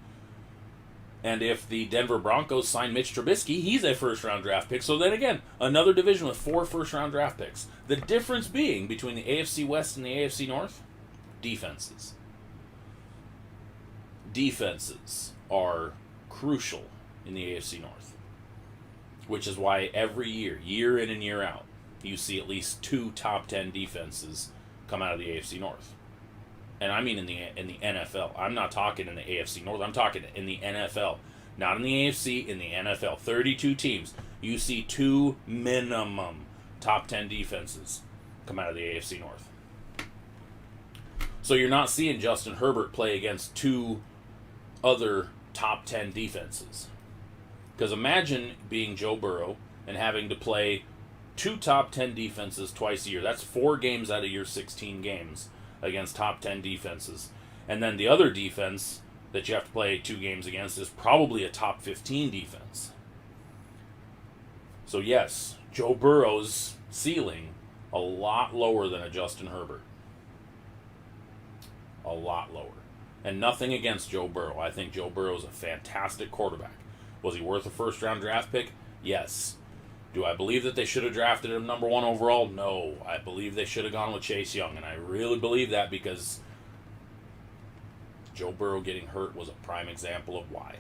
And if the Denver Broncos sign Mitch Trubisky, he's a first-round draft pick. So then again, another division with 4 first-round draft picks. The difference being between the AFC West and the AFC North, defenses. Defenses are crucial in the AFC North. Which is why every year, year in and year out, you see at least 2 top 10 defenses come out of the AFC North. And I mean in the NFL. I'm not talking in the AFC North. I'm talking in the NFL. Not in the AFC, in the NFL. 32 teams. You see 2 minimum top 10 defenses come out of the AFC North. So you're not seeing Justin Herbert play against 2 other top 10 defenses. Because imagine being Joe Burrow and having to play 2 top 10 defenses twice a year. That's 4 games out of your 16 games against top 10 defenses. And then the other defense that you have to play 2 games against is probably a top 15 defense. So yes, Joe Burrow's ceiling a lot lower than a Justin Herbert. A lot lower. And nothing against Joe Burrow. I think Joe Burrow is a fantastic quarterback. Was he worth a first-round draft pick? Yes. Do I believe that they should have drafted him number 1 overall? No. I believe they should have gone with Chase Young, and I really believe that because Joe Burrow getting hurt was a prime example of why.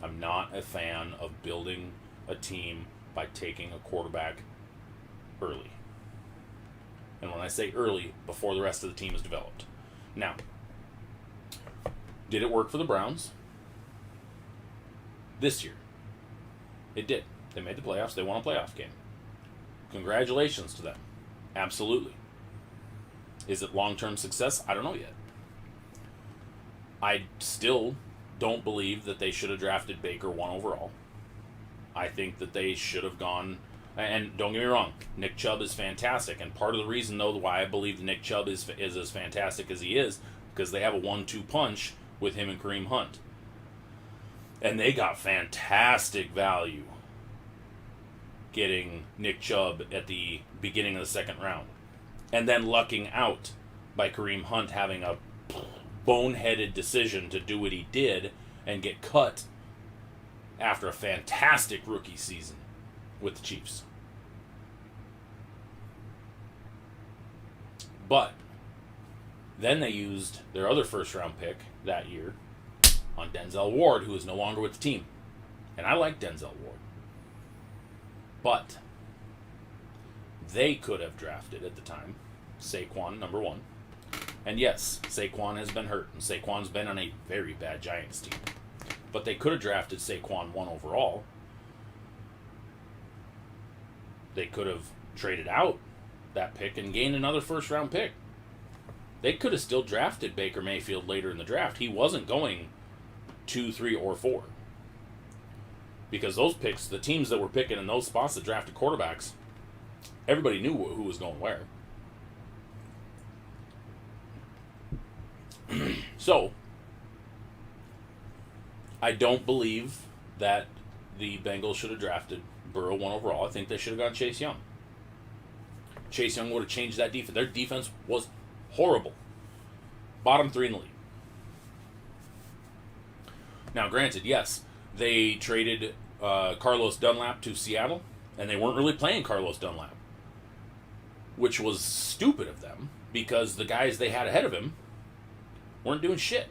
I'm not a fan of building a team by taking a quarterback early. And when I say early, before the rest of the team is developed. Now, did it work for the Browns? This year. It did. They made the playoffs. They won a playoff game. Congratulations to them. Absolutely. Is it long-term success? I don't know yet. I still don't believe that they should have drafted Baker 1 overall. I think that they should have gone, and don't get me wrong, Nick Chubb is fantastic, and part of the reason, though, why I believe Nick Chubb is as fantastic as he is, because they have a 1-2 punch with him and Kareem Hunt. And they got fantastic value getting Nick Chubb at the beginning of the 2nd round. And then lucking out by Kareem Hunt having a boneheaded decision to do what he did and get cut after a fantastic rookie season with the Chiefs. But then they used their other first-round pick that year on Denzel Ward, who is no longer with the team. And I like Denzel Ward. But they could have drafted at the time Saquon, number 1. And yes, Saquon has been hurt, and Saquon's been on a very bad Giants team. But they could have drafted Saquon 1 overall. They could have traded out that pick and gained another first-round pick. They could have still drafted Baker Mayfield later in the draft. He wasn't going 2, 3, or 4. Because those picks, the teams that were picking in those spots that drafted quarterbacks, everybody knew who was going where. So, I don't believe that the Bengals should have drafted Burrow 1 overall. I think they should have gone Chase Young. Chase Young would have changed that defense. Their defense was horrible. Bottom 3 in the league. Now, granted, yes, they traded Carlos Dunlap to Seattle, and they weren't really playing Carlos Dunlap, which was stupid of them because the guys they had ahead of him weren't doing shit.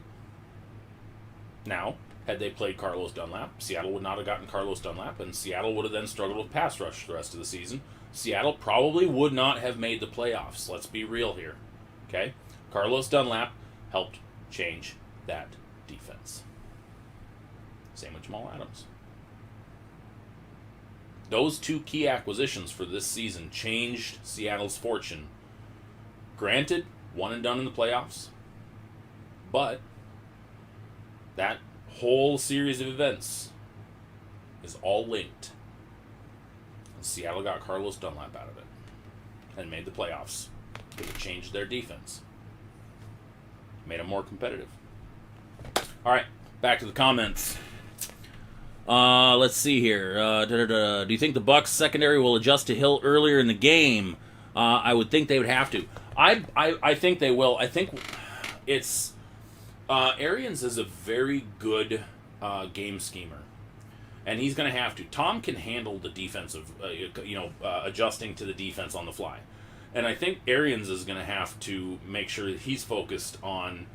Now, had they played Carlos Dunlap, Seattle would not have gotten Carlos Dunlap, and Seattle would have then struggled with pass rush the rest of the season. Seattle probably would not have made the playoffs. Let's be real here. Okay? Carlos Dunlap helped change that defense. Same with Jamal Adams. Those two key acquisitions for this season changed Seattle's fortune. Granted, one and done in the playoffs, but that whole series of events is all linked. And Seattle got Carlos Dunlap out of it and made the playoffs because it changed their defense. Made them more competitive. All right, back to the comments. Let's see here. Do you think the Bucks secondary will adjust to Hill earlier in the game? I would think they would have to. I think they will. I think it's Arians is a very good game schemer, and he's going to have to. Tom can handle the defensive, adjusting to the defense on the fly, and I think Arians is going to have to make sure that he's focused on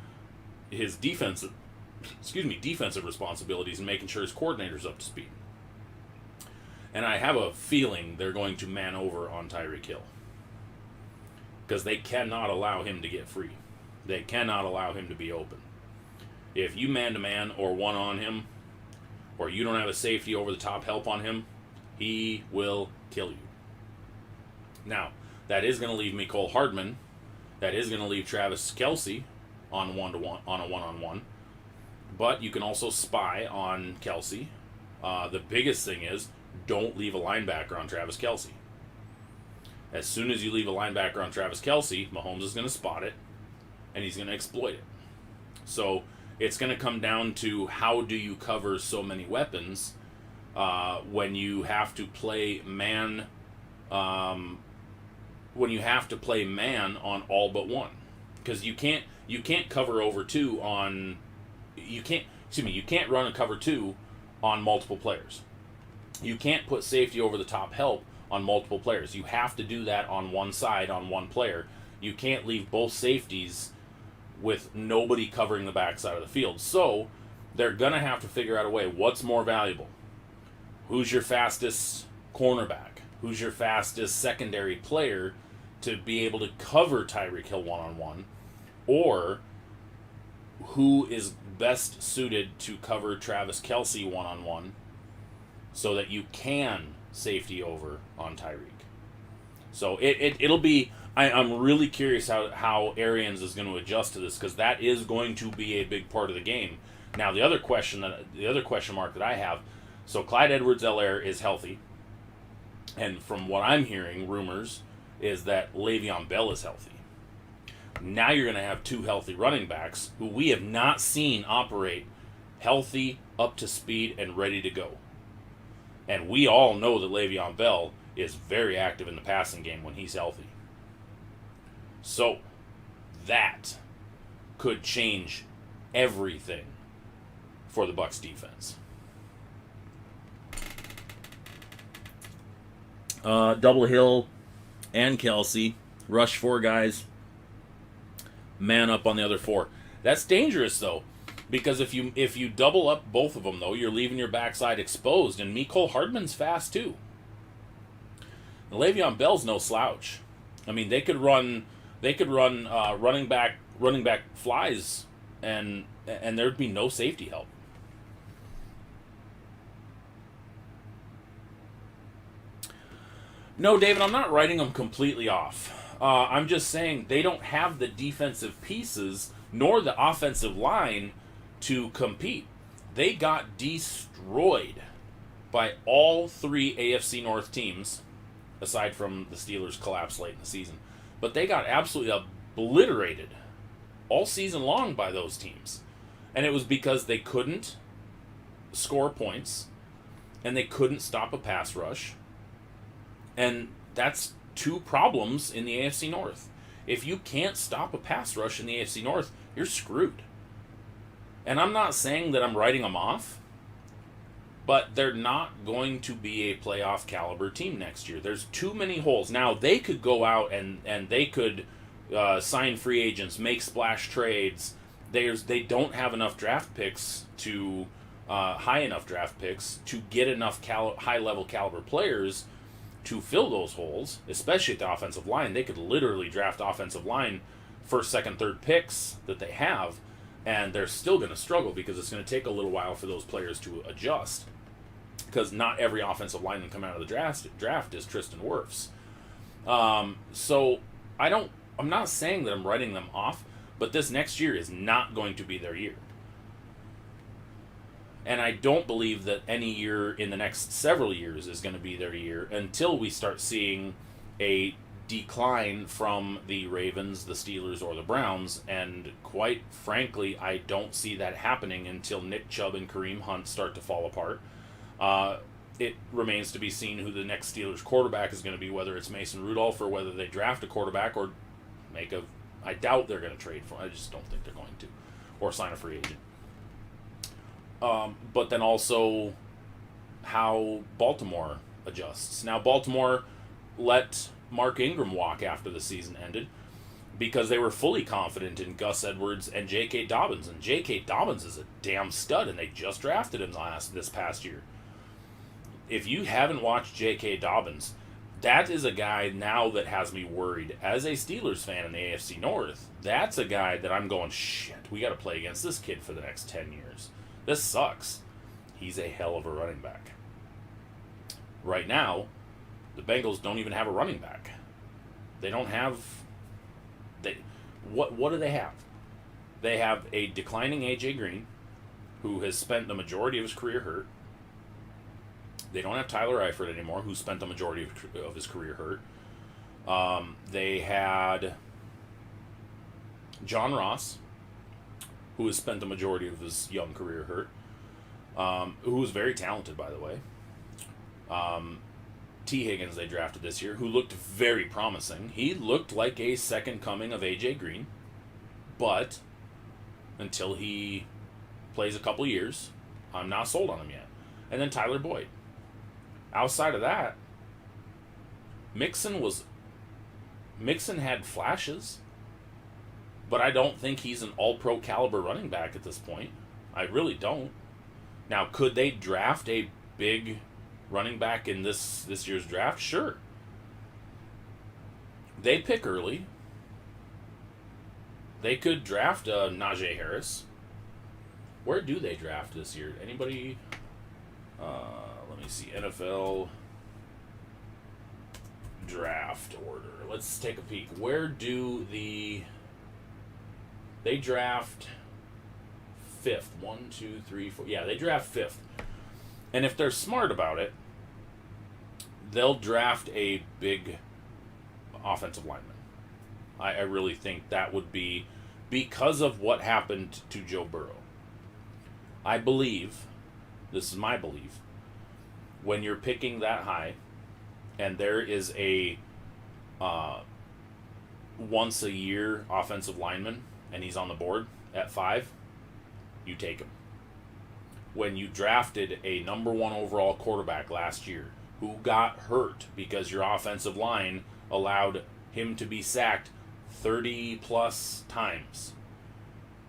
his defensive responsibilities and making sure his coordinator's up to speed. And I have a feeling they're going to man over on Tyreek Hill because they cannot allow him to get free. They cannot allow him to be open. If you man-to-man or one on him, or you don't have a safety over-the-top help on him, he will kill you. Now, that is going to leave Mecole Hardman. That is going to leave Travis Kelce on a one-on-one. But you can also spy on Kelce. The biggest thing is, don't leave a linebacker on Travis Kelce. As soon as you leave a linebacker on Travis Kelce, Mahomes is going to spot it, and he's going to exploit it. So it's going to come down to how do you cover so many weapons when you have to play man on all but one, because you can't cover over two on. You can't run a cover two on multiple players. You can't put safety over the top help on multiple players. You have to do that on one side, on one player. You can't leave both safeties with nobody covering the backside of the field. So they're going to have to figure out a way. What's more valuable? Who's your fastest cornerback? Who's your fastest secondary player to be able to cover Tyreek Hill one-on-one? Or who is best suited to cover Travis Kelce one-on-one so that you can safety over on Tyreek? So it'll be... I'm really curious how Arians is going to adjust to this, because that is going to be a big part of the game. Now, the other question mark that I have, so Clyde Edwards-Helaire is healthy, and from what I'm hearing, rumors, is that Le'Veon Bell is healthy. Now you're going to have two healthy running backs who we have not seen operate healthy, up to speed, and ready to go. And we all know that Le'Veon Bell is very active in the passing game when he's healthy. So, that could change everything for the Bucs defense. Double Hill and Kelce, rush four guys, man up on the other four. That's dangerous, though, because if you double up both of them, though, you're leaving your backside exposed, and Mecole Hardman's fast, too. And Le'Veon Bell's no slouch. I mean, they could run running back flies, and there'd be no safety help. No, David, I'm not writing them completely off. I'm just saying they don't have the defensive pieces nor the offensive line to compete. They got destroyed by all three AFC North teams, aside from the Steelers' collapse late in the season. But they got absolutely obliterated all season long by those teams. And it was because they couldn't score points, and they couldn't stop a pass rush. And that's two problems in the AFC North. If you can't stop a pass rush in the AFC North, you're screwed. And I'm not saying that I'm writing them off, but they're not going to be a playoff caliber team next year. There's too many holes. Now, they could go out and they could sign free agents, make splash trades. They don't have enough draft picks to high enough draft picks to get enough high level caliber players to fill those holes, especially at the offensive line. They could literally draft offensive line first, second, third picks that they have, and they're still going to struggle because it's going to take a little while for those players to adjust, because not every offensive lineman coming out of the draft is Tristan Wirfs. So I'm not saying that I'm writing them off, but this next year is not going to be their year. And I don't believe that any year in the next several years is going to be their year until we start seeing a decline from the Ravens, the Steelers, or the Browns. And quite frankly, I don't see that happening until Nick Chubb and Kareem Hunt start to fall apart. It remains to be seen who the next Steelers quarterback is going to be, whether it's Mason Rudolph or whether they draft a quarterback or I doubt they're going to trade for. I just don't think they're going to, or sign a free agent. But then also how Baltimore adjusts. Now, Baltimore let Mark Ingram walk after the season ended because they were fully confident in Gus Edwards and J.K. Dobbins. And J.K. Dobbins is a damn stud, and they just drafted him this past year. If you haven't watched J.K. Dobbins, that is a guy now that has me worried. As a Steelers fan in the AFC North, that's a guy that I'm going, shit, we got to play against this kid for the next 10 years. This sucks. He's a hell of a running back. Right now, the Bengals don't even have a running back. They don't have... What do they have? They have a declining A.J. Green, who has spent the majority of his career hurt. They don't have Tyler Eifert anymore, who spent the majority of his career hurt. They had John Ross, who has spent the majority of his young career hurt, who was very talented, by the way. T. Higgins they drafted this year, who looked very promising. He looked like a second coming of A.J. Green, but until he plays a couple years, I'm not sold on him yet. And then Tyler Boyd. Outside of that, Mixon had flashes, but I don't think he's an all-pro caliber running back at this point. I really don't. Now, could they draft a big running back in this year's draft? Sure. They pick early. They could draft Najee Harris. Where do they draft this year? Anybody? Let me see. NFL draft order. Let's take a peek. Where do they draft 5th? 1, 2, 3, 4. Yeah, they draft 5th. And if they're smart about it, they'll draft a big offensive lineman. I really think that would be because of what happened to Joe Burrow. I believe, this is my belief, when you're picking that high and there is a once a year offensive lineman and he's on the board at 5, you take him. When you drafted a number 1 overall quarterback last year who got hurt because your offensive line allowed him to be sacked 30 plus times,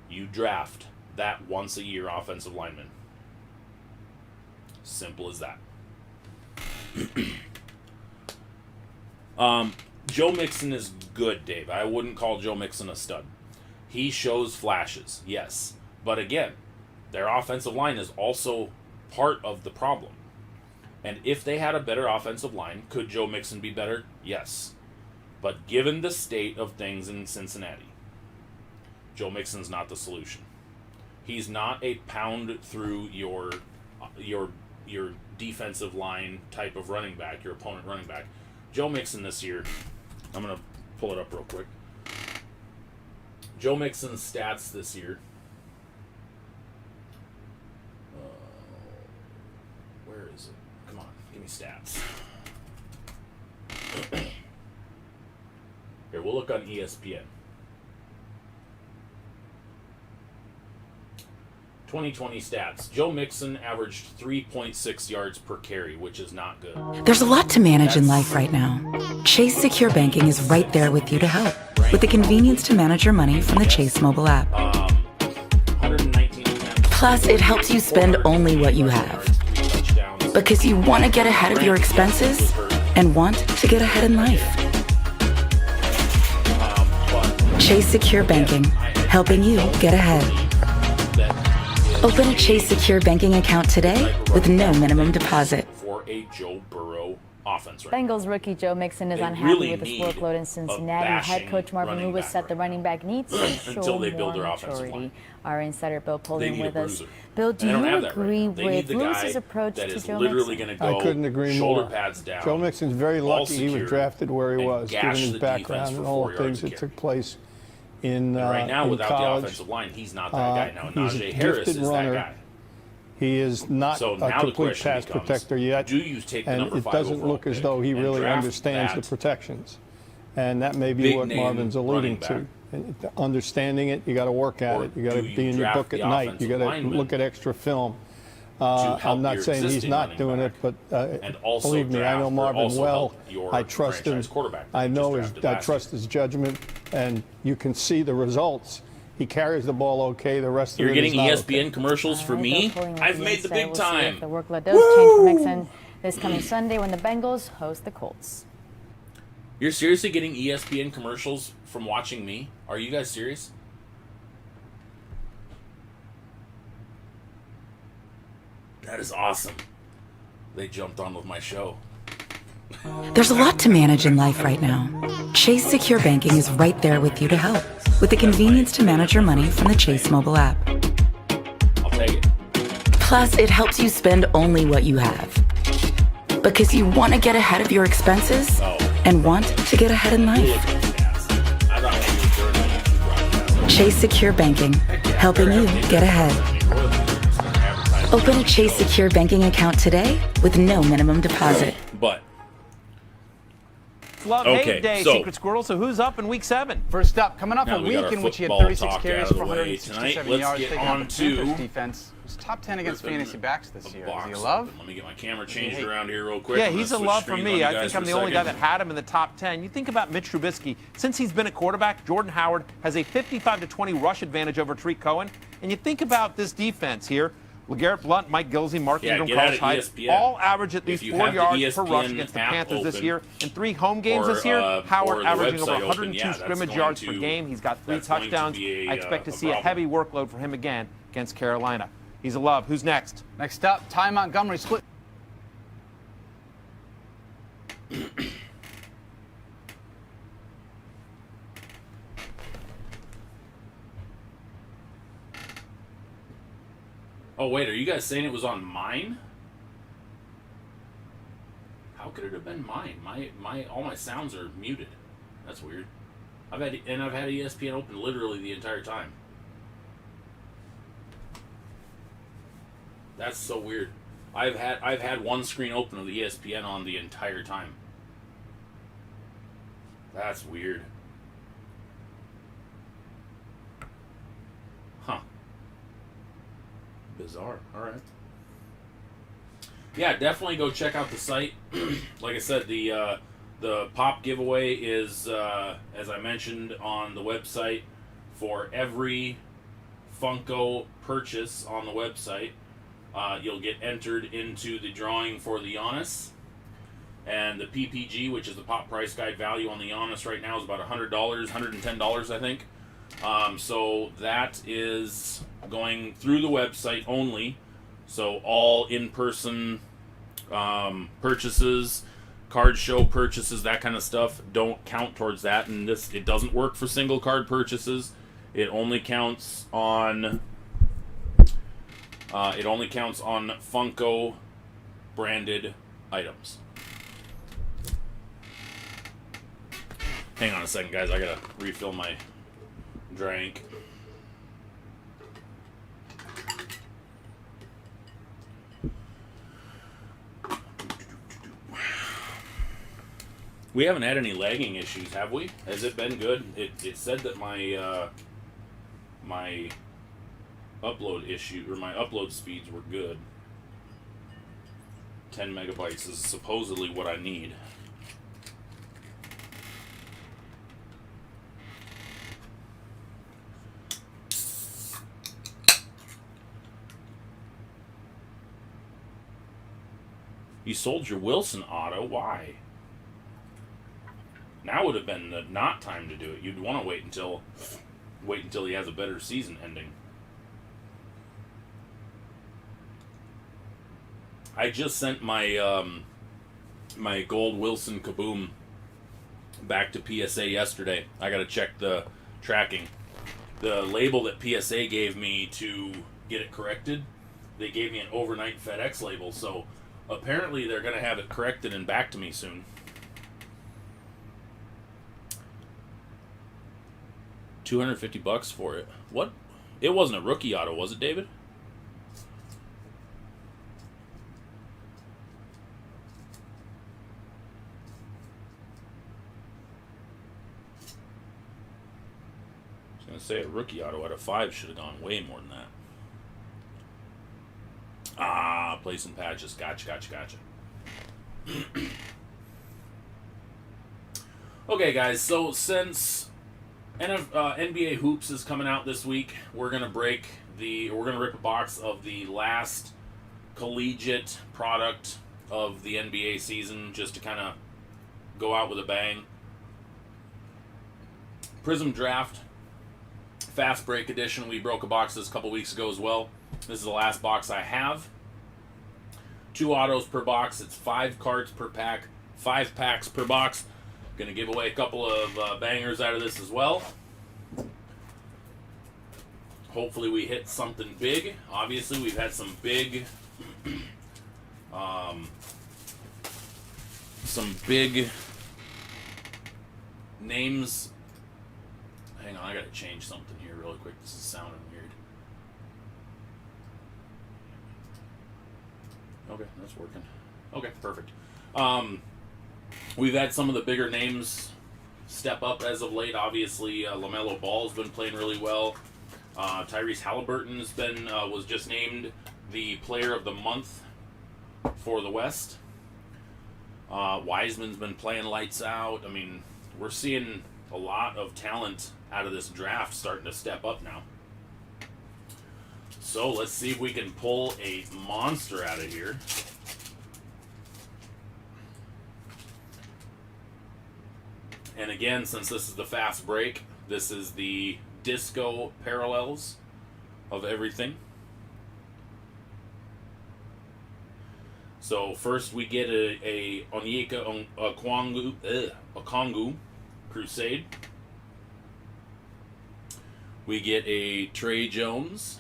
you draft that once a year offensive lineman. Simple as that. Joe Mixon is good, Dave. I wouldn't call Joe Mixon a stud. He shows flashes, yes. But again, their offensive line is also part of the problem. And if they had a better offensive line, could Joe Mixon be better? Yes. But given the state of things in Cincinnati, Joe Mixon's not the solution. He's not a pound through your defensive line type of running back, your opponent running back. Joe Mixon this year, I'm going to pull it up real quick. Joe Mixon's stats this year. Where is it? Come on, give me stats. Here, we'll look on ESPN. 2020 stats. Joe Mixon averaged 3.6 yards per carry, which is not good. There's a lot to manage in life right now. Chase Secure Banking is right there with you to help, with the convenience to manage your money from the Chase mobile app. 119 attempts. Plus, it helps you spend only what you have, because you want to get ahead of your expenses and want to get ahead in life. Chase Secure Banking, helping you get ahead. Open a Chase Secure Banking account today with no minimum deposit. For a Joe Burrow offense, right? Bengals rookie Joe Mixon is They unhappy really with his need workload in a Cincinnati. bashing Head coach Marvin running Lewis back said the right running back needs to show Until they more build their offensive maturity. line. Our insider Bill They Pullman need a with us. bruiser. Bill, do They don't you have that right agree now. They need with the Lewis's guy approach that to is Joe literally Mixon? going to go I couldn't agree shoulder more. pads down. Joe Mixon's very all lucky he was secure, drafted where he and was, given gash his the background defense and for all 4 the things yards a that took carry. place in Right now, in without college. the offensive line, he's not that guy. Now, He's a Najee Harris gifted is runner. that guy. He is not So a now the complete question pass becomes, protector yet, do you take the and number it 5 doesn't overall look as pick though he and really draft understands the that protections. And that may be big what name Marvin's alluding running to. And understanding it, you got to work at Or it. You got to do you be in your draft book at the night. You offensive got to lineman look at extra film. help I'm not your saying he's existing not running doing back, it, but and also believe me, I know draft or Marvin also well. help your I trust him. franchise quarterback that I you know just his, drafted I last trust year. his judgment, and you can see the results. He carries the ball okay. The rest You're of it is getting not ESPN okay. commercials for All right, me? Bill Pulling with I've the made the insight. big We'll see time. if the workload does change for Mixon this coming Sunday when the Bengals host the Colts. You're seriously getting ESPN commercials from watching me? Are you guys serious? That is awesome. They jumped on with my show. There's a lot to manage in life right now. Chase Secure Banking is right there with you to help, with the convenience to manage your money from the Chase mobile app. I'll take it. Plus, it helps you spend only what you have, because you want to get ahead of your expenses and want to get ahead in Look life. at the stats. I thought maybe it was during the YouTube broadcast. Chase Secure Banking, helping you get ahead. Open a Chase Secure Banking account today with no minimum deposit. But It's Love Okay, Hate Day, so- Secret Squirrel. So who's up in Week 7? First up, coming off Now a we got week our in which he had football 36 talk carries out of for the way 167 tonight. Let's yards, get taking on out the Panthers to defense. It was top 10 against ripping fantasy backs this the year. box Do you love? open. Let me get my camera changed Hey. around here real quick. Yeah, I'm he's a gonna love switch for screens on me. you I guys think I'm for the a only guy second. that had him in the top 10. You think about Mitch Trubisky. Since he's been a quarterback, Jordan Howard has a 55-20 rush advantage over Tariq Cohen. And you think about this defense here. LeGarrette Blount, Mike Gilsey, Mark Yeah, Ingram, get out Carlos of Hyde, ESPN. all average at If least you 4 have the yards per rush ESPN against the app Panthers this open, year. In 3 home games or, this year, or Howard the averaging over website open, 102 yeah, that's scrimmage going yards to- per game. He's got 3 that's going to touchdowns. be I expect to a see a problem. heavy workload for him again against Carolina. He's a love. Who's next? Next up, Ty Montgomery split. Oh wait, are you guys saying it was on mine? How could it have been mine? My all my sounds are muted. That's weird. I've had ESPN open literally the entire time. That's so weird. I've had one screen open of the ESPN on the entire time. That's weird. Huh. Bizarre. All right. Yeah, definitely go check out the site. Like I said, the pop giveaway is, as I mentioned on the website, for every Funko purchase on the website, you'll get entered into the drawing for the Giannis. And the PPG, which is the pop price guide value on the Giannis right now, is about $100, $110, I think. So that is going through the website only. So all in-person purchases, card show purchases, that kind of stuff don't count towards that. And it doesn't work for single card purchases. It only counts on Funko branded items. Hang on a second, guys. I gotta refill my drink. We haven't had any lagging issues, have we? Has it been good? It said that my upload issue, or my upload speeds were good. 10 megabytes is supposedly what I need. You sold your Wilson auto? Why? Now would have been the not time to do it. You'd want to wait until he has a better season ending. I just sent my my gold Wilson Kaboom back to PSA yesterday. I got to check the tracking. The label that PSA gave me to get it corrected, they gave me an overnight FedEx label, so apparently they're going to have it corrected and back to me soon. $250 for it. What? It wasn't a rookie auto, was it, David? I was going to say a rookie auto out of 5 should have gone way more than that. Ah, placing patches. Gotcha. Okay, guys, so since NBA Hoops is coming out this week, we're gonna rip a box of the last collegiate product of the NBA season, just to kind of go out with a bang. Prism Draft Fast Break Edition. We broke a box this a couple weeks ago as well. This is the last box I have. 2 autos per box. It's 5 cards per pack. 5 packs per box. Gonna give away a couple of bangers out of this as well. Hopefully we hit something big. Obviously we've had some big names. Hang on, I gotta change something here really quick. This is sounding weird. Okay, that's working. Okay, perfect. We've had some of the bigger names step up as of late. Obviously, LaMelo Ball's been playing really well. Tyrese Halliburton's was just named the Player of the Month for the West. Wiseman's been playing lights out. I mean, we're seeing a lot of talent out of this draft starting to step up now. So let's see if we can pull a monster out of here. And again, since this is the fast break, this is the disco parallels of everything. So first we get a Onyeka Okongwu Crusade. We get a Trey Jones.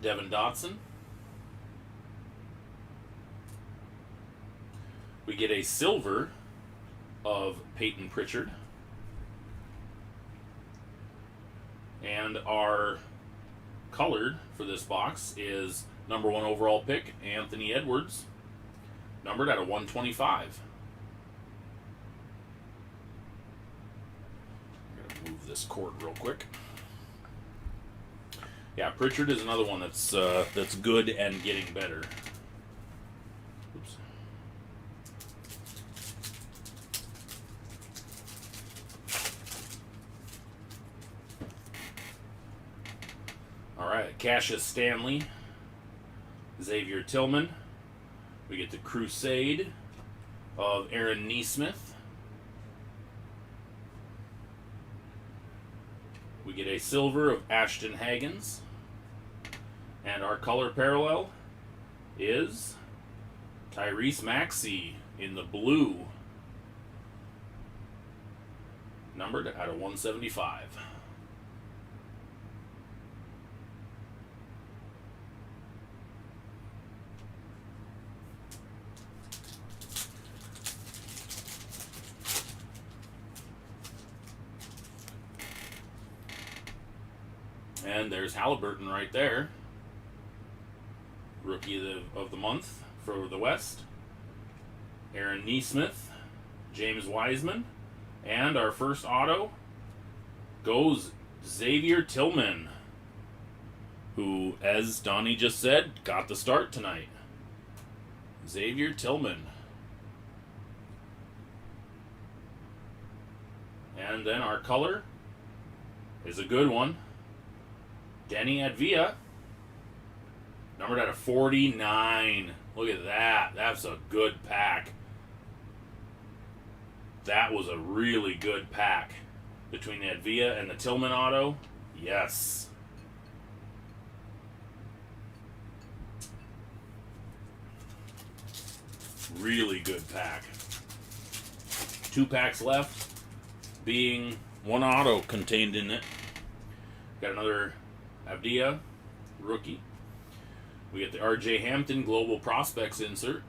Devin Dotson. We get a silver of Peyton Pritchard. And our colored for this box is number 1 overall pick, Anthony Edwards, numbered at a 125. I'm going to move this cord real quick. Yeah, Pritchard is another one that's good and getting better. Oops. All right, Cassius Stanley, Xavier Tillman. We get the Crusade of Aaron Nesmith. We get a silver of Ashton Hagens. And our color parallel is Tyrese Maxey in the blue, numbered out of 175. And there's Halliburton right there. Rookie of the month for the West. Aaron Nesmith, James Wiseman, And our first auto goes Xavier Tillman, who, as Donnie just said, got the start tonight. Xavier Tillman. And then our color is a good one. Denny Advia, numbered out of 49. Look at that. That's a good pack. That was a really good pack. Between the Advia and the Tillman auto, yes. Really good pack. 2 packs left, being 1 auto contained in it. Got another Avdia rookie. We get the RJ Hampton Global Prospects insert.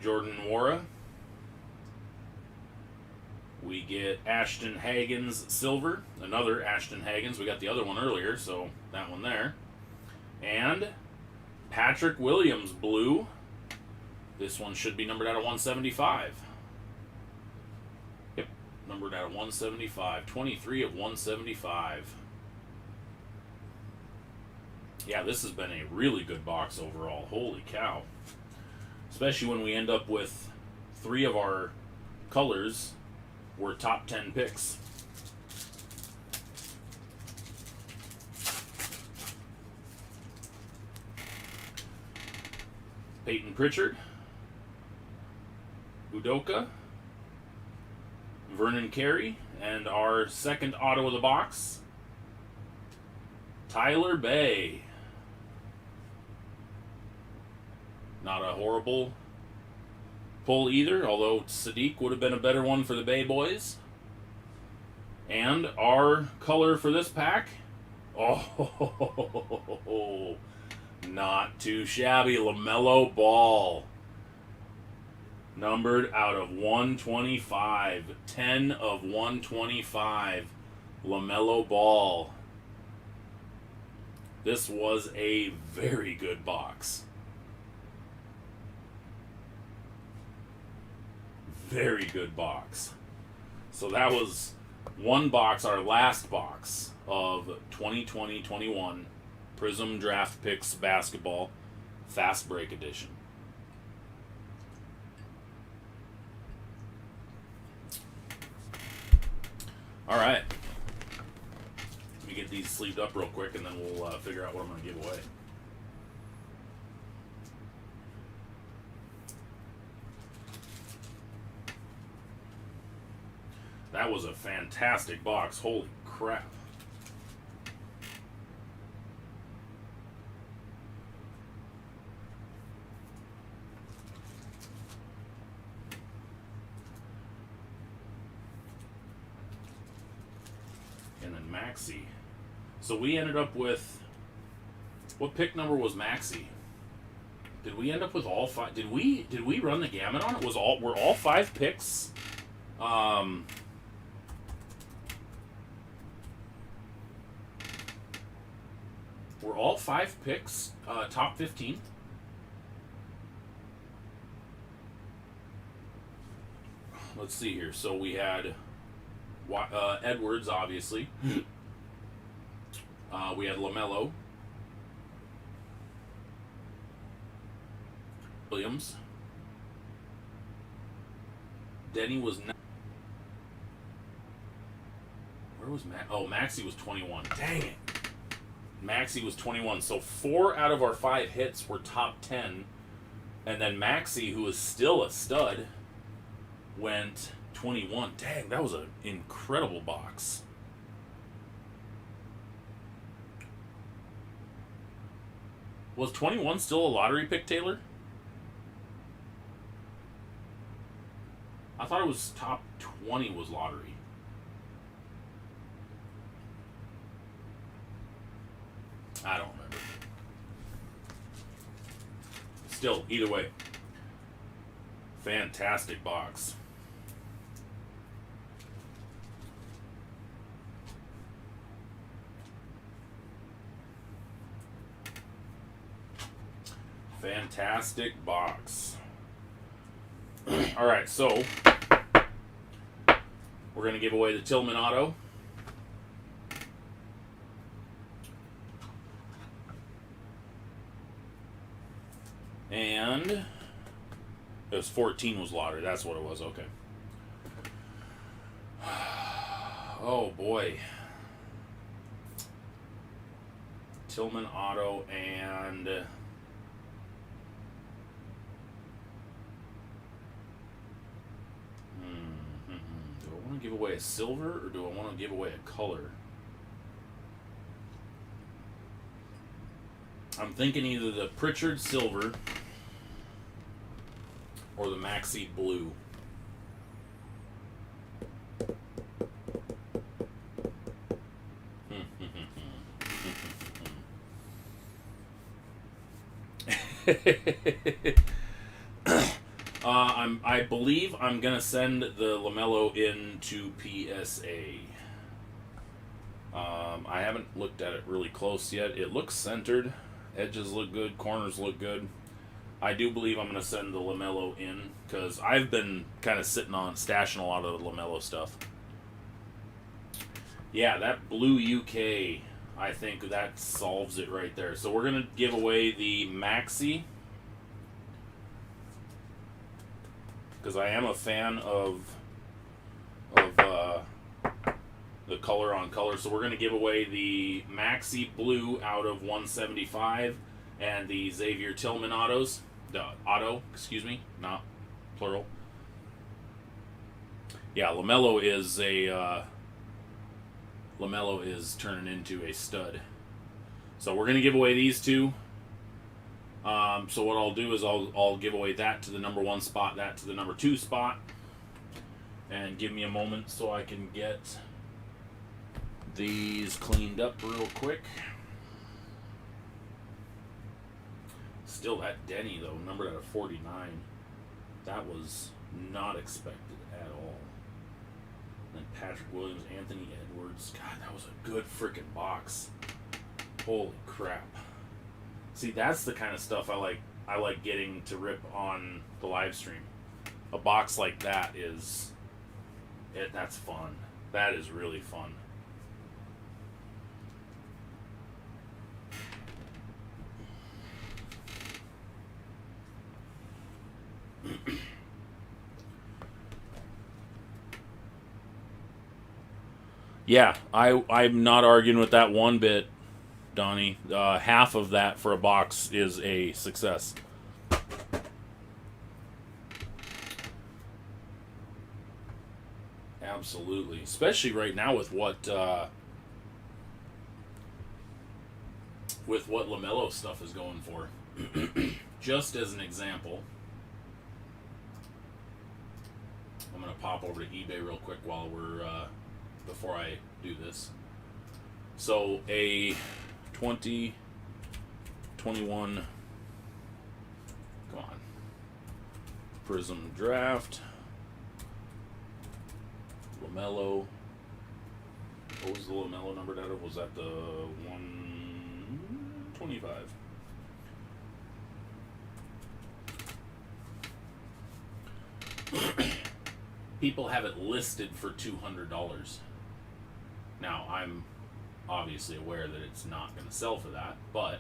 Jordan Nwora. We get Ashton Hagens Silver. Another Ashton Hagens. We got the other one earlier, so that one there. And Patrick Williams Blue. This one should be numbered out of 175. Yep, numbered out of 175. 23 of 175. Yeah, this has been a really good box overall. Holy cow. Especially when we end up with 3 of our colors were top 10 picks. Peyton Pritchard, Udoka, Vernon Carey, and our second auto of the box, Tyler Bay. Not a horrible pull either, although Sadiq would have been a better one for the Bay Boys. And our color for this pack, oh, not too shabby. LaMelo Ball. Numbered out of 125. 10 of 125. LaMelo Ball. This was a very good box. Very good box. So that was one box, our last box of 2020-21 Prism Draft Picks Basketball Fast Break Edition. All right. Let me get these sleeved up real quick, and then we'll figure out what I'm going to give away. That was a fantastic box. Holy crap. And then Maxi. So we ended up with, what pick number was Maxi? Did we end up with all 5? Did we run the gamut on it? Were all 5 picks? Were all 5 picks top 15? Let's see here. So we had Edwards, obviously. We had LaMelo. Williams. Denny was not. Where was Max? Oh, Maxi was 21. Dang it. Maxi was 21. So 4 out of our 5 hits were top 10. And then Maxi, who is still a stud, went 21. Dang, that was an incredible box. Was 21 still a lottery pick, Taylor? I thought it was top 20 was lottery. I don't remember. Still, either way. Fantastic box. Fantastic box. All right, so we're going to give away the Tillman Auto. And it was 14 was lottery. That's what it was. Okay. Oh boy. Tillman Auto and do I want to give away a silver or do I want to give away a color? I'm thinking either the Pritchard Silver or the Maxi Blue. I believe I'm gonna send the LaMelo into PSA. I haven't looked at it really close yet. It looks centered. Edges look good. Corners look good. I do believe I'm going to send the LaMelo in because I've been kind of stashing a lot of the LaMelo stuff. Yeah, that blue UK, I think that solves it right there. So we're going to give away the Maxi because I am a fan of the color on color. So we're going to give away the Maxi Blue out of 175 and the Xavier Tillman autos. The auto, excuse me, not plural. Yeah, LaMelo is turning into a stud. So we're going to give away these two. So what I'll do is I'll give away that to the number 1 spot, that to the number 2 spot. And give me a moment so I can get these cleaned up real quick. Still that Denny though, numbered at a 49. That was not expected at all. And Patrick Williams, Anthony Edwards. God, that was a good freaking box. Holy crap. See, that's the kind of stuff I like getting to rip on the live stream. A box like that that's fun. That is really fun. Yeah, I'm not arguing with that one bit, Donnie. Half of that for a box is a success. Absolutely. Especially right now with what LaMelo stuff is going for. Just as an example, I'm going to pop over to eBay real quick while we're before I do this. So a 2021 come on, Prism Draft LaMelo. What was the LaMelo numbered out of? Was that the 125? People have it listed for $200. Now, I'm obviously aware that it's not going to sell for that, but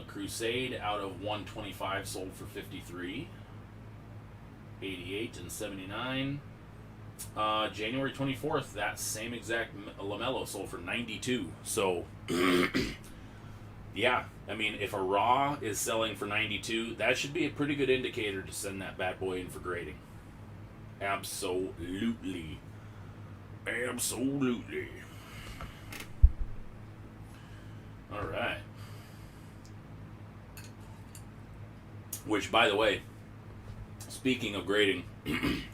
Crusade out of 125 sold for 53, 88 and 79. January 24th, that same exact LaMelo sold for 92. So, yeah, I mean, if a raw is selling for 92, that should be a pretty good indicator to send that bad boy in for grading. Absolutely. Absolutely. All right. Which, by the way, speaking of grading,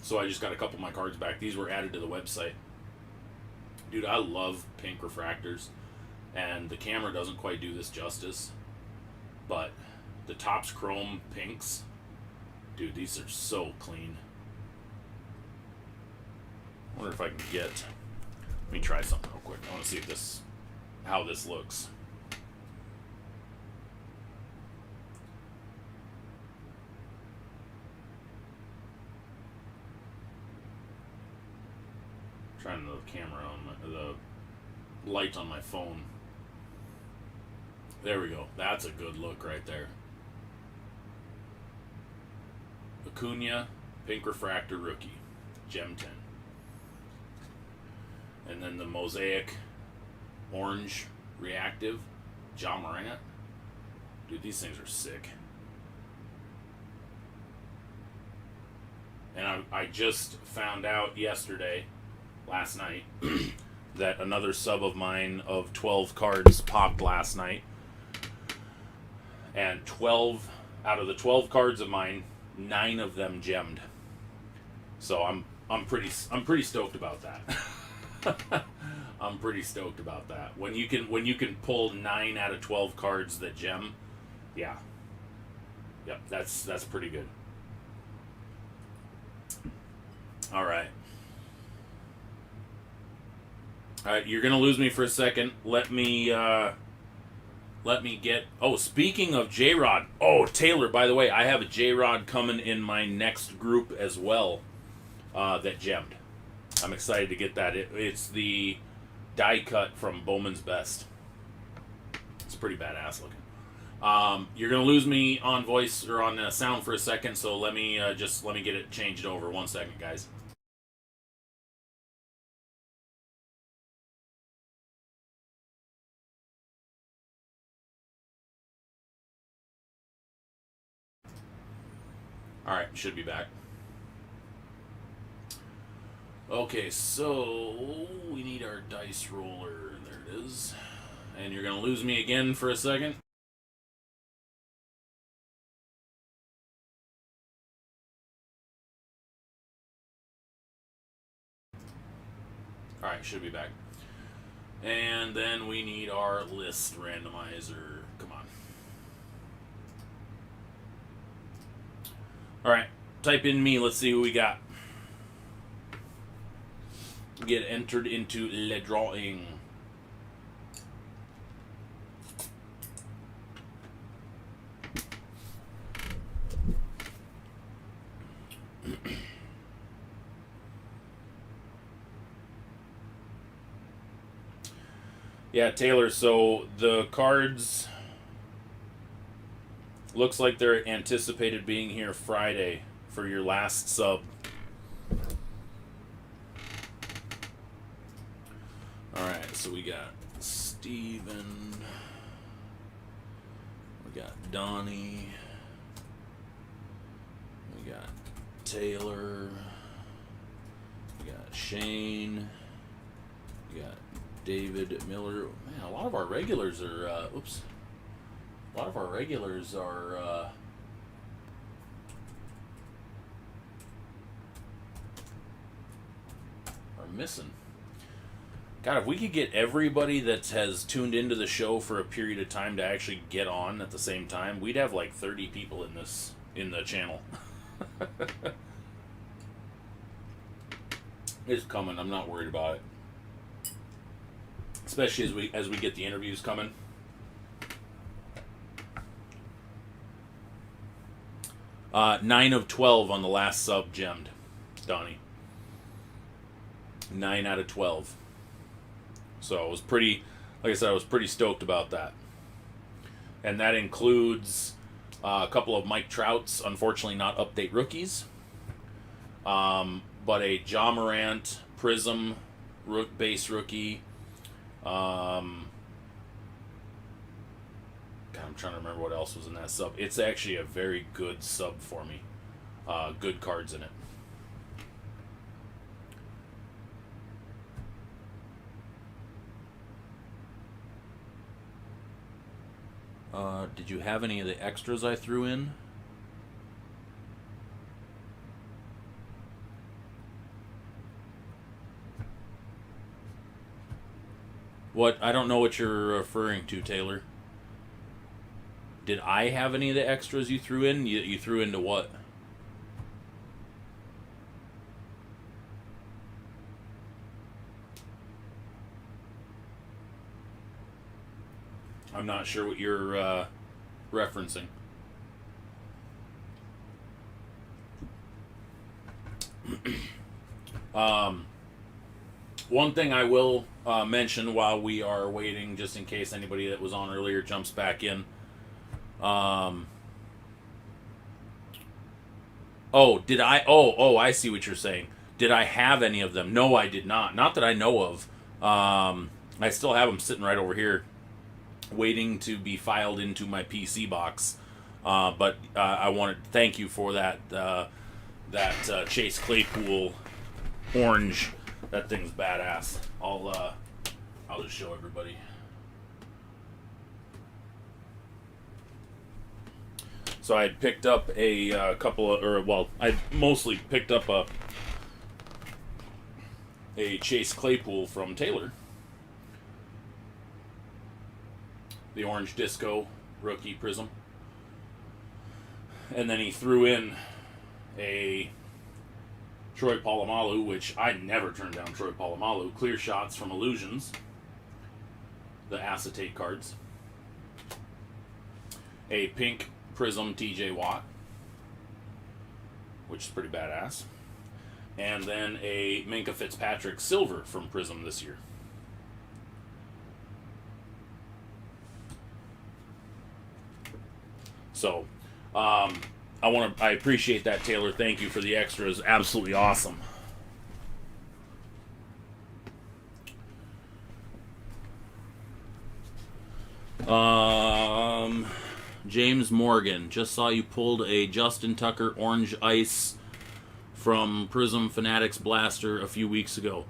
so I just got a couple of my cards back. These were added to the website. Dude, I love pink refractors, and the camera doesn't quite do this justice, but the Topps Chrome pinks, dude, these are so clean. I wonder if I can get, let me try something real quick. I want to see if how this looks. trying the camera on the light on my phone. There we go. That's a good look right there. Acuna, pink refractor rookie, Gem 10. And then the Mosaic orange reactive, John Morant. Dude, these things are sick. And I just found out last night, that another sub of mine of 12 cards popped last night. And 12 out of the 12 cards of mine, 9 of them gemmed. So I'm pretty stoked about that. I'm pretty stoked about that. When you can pull 9 out of 12 cards that gem, yeah. Yep, that's pretty good. All right, you're gonna lose me for a second. Let me get. Oh, speaking of J-Rod. Oh, Taylor. By the way, I have a J-Rod coming in my next group as well. That gemmed. I'm excited to get that. It's the die cut from Bowman's Best. It's pretty badass looking. You're gonna lose me on voice or on sound for a second, so let me get it changed over. 1 second, guys. Alright, should be back. Okay, so we need our dice roller. There it is. And you're going to lose me again for a second. Alright, should be back. And then we need our list randomizer. Come on. Alright, type in me. Let's see who we got. Get entered into le drawing. Yeah, Taylor, so the cards looks like they're anticipated being here Friday for your last sub. Alright, so we got Steven, we got Donnie, we got Taylor, we got Shane, we got David Miller. Man, a lot of our regulars are, are missing. God, if we could get everybody that has tuned into the show for a period of time to actually get on at the same time, we'd have like 30 people in the channel. It's coming. I'm not worried about it. Especially as we get the interviews coming. Uh, 9 of 12 on the last sub gemmed, Donnie. 9 out of 12. So it was pretty, like I said, I was pretty stoked about that. And that includes a couple of Mike Trouts, unfortunately not update rookies. But a Ja Morant Prism base rookie. God, I'm trying to remember what else was in that sub. It's actually a very good sub for me. Good cards in it. Did you have any of the extras I threw in? What? I don't know what you're referring to, Taylor. Did I have any of the extras you threw in? You threw into what? I'm not sure what you're referencing. One thing I will mention while we are waiting, just in case anybody that was on earlier jumps back in. Did I? I see what you're saying. Did I have any of them? No, I did not. Not that I know of. I still have them sitting right over here, waiting to be filed into my PC box. But I wanted to thank you for that Chase Claypool orange. That thing's badass. I'll just show everybody. So I picked up a couple of, I mostly picked up a Chase Claypool from Taylor. The orange disco rookie prism. And then he threw in a Troy Polamalu, which I never turned down Troy Polamalu. Clear shots from Illusions. The acetate cards. A pink prism TJ Watt, which is pretty badass. And then a Minka Fitzpatrick silver from Prism this year. So, I appreciate that, Taylor. Thank you for the extras. Absolutely awesome. James Morgan, just saw you pulled a Justin Tucker Orange Ice from Prism Fanatics Blaster a few weeks ago.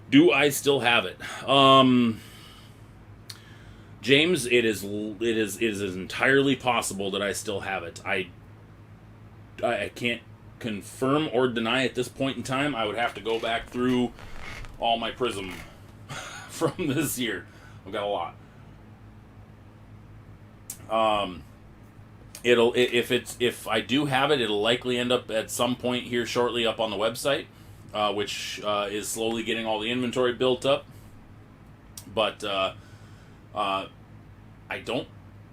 Do I still have it? James, it is entirely possible that I still have it. I can't confirm or deny at this point in time. I would have to go back through all my Prism from this year. I've got a lot. If I do have it, it'll likely end up at some point here shortly up on the website, which is slowly getting all the inventory built up. But I don't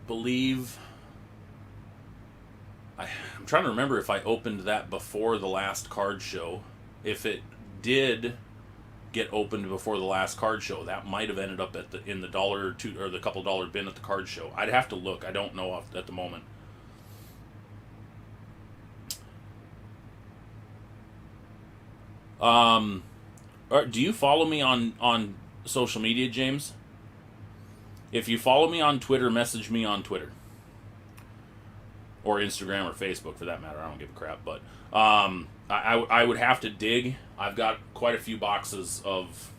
believe. I'm trying to remember if I opened that before the last card show. If it did get opened before the last card show, that might have ended up in the $1 or $2 or the couple dollar bin at the card show. I'd have to look. I don't know at the moment. Do you follow me on social media, James? If you follow me on Twitter, message me on Twitter. Or Instagram or Facebook, for that matter. I don't give a crap. But I would have to dig. I've got quite a few boxes of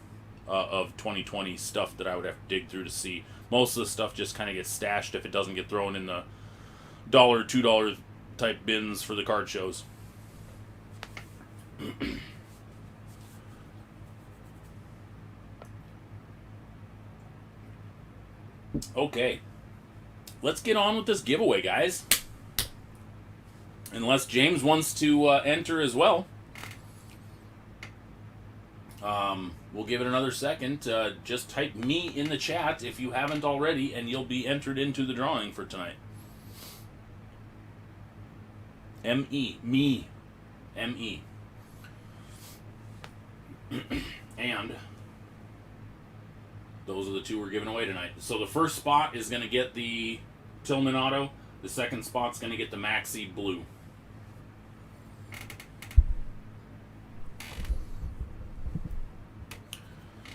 2020 stuff that I would have to dig through to see. Most of the stuff just kind of gets stashed if it doesn't get thrown in the $1, $2 type bins for the card shows. Okay. Let's get on with this giveaway, guys. Unless James wants to enter as well. We'll give it another second. Just type me in the chat if you haven't already, and you'll be entered into the drawing for tonight. M-E. Me. M-E. And those are the two we're giving away tonight. So the first spot is going to get the Tillman Auto. The second spot's going to get the Maxi Blue.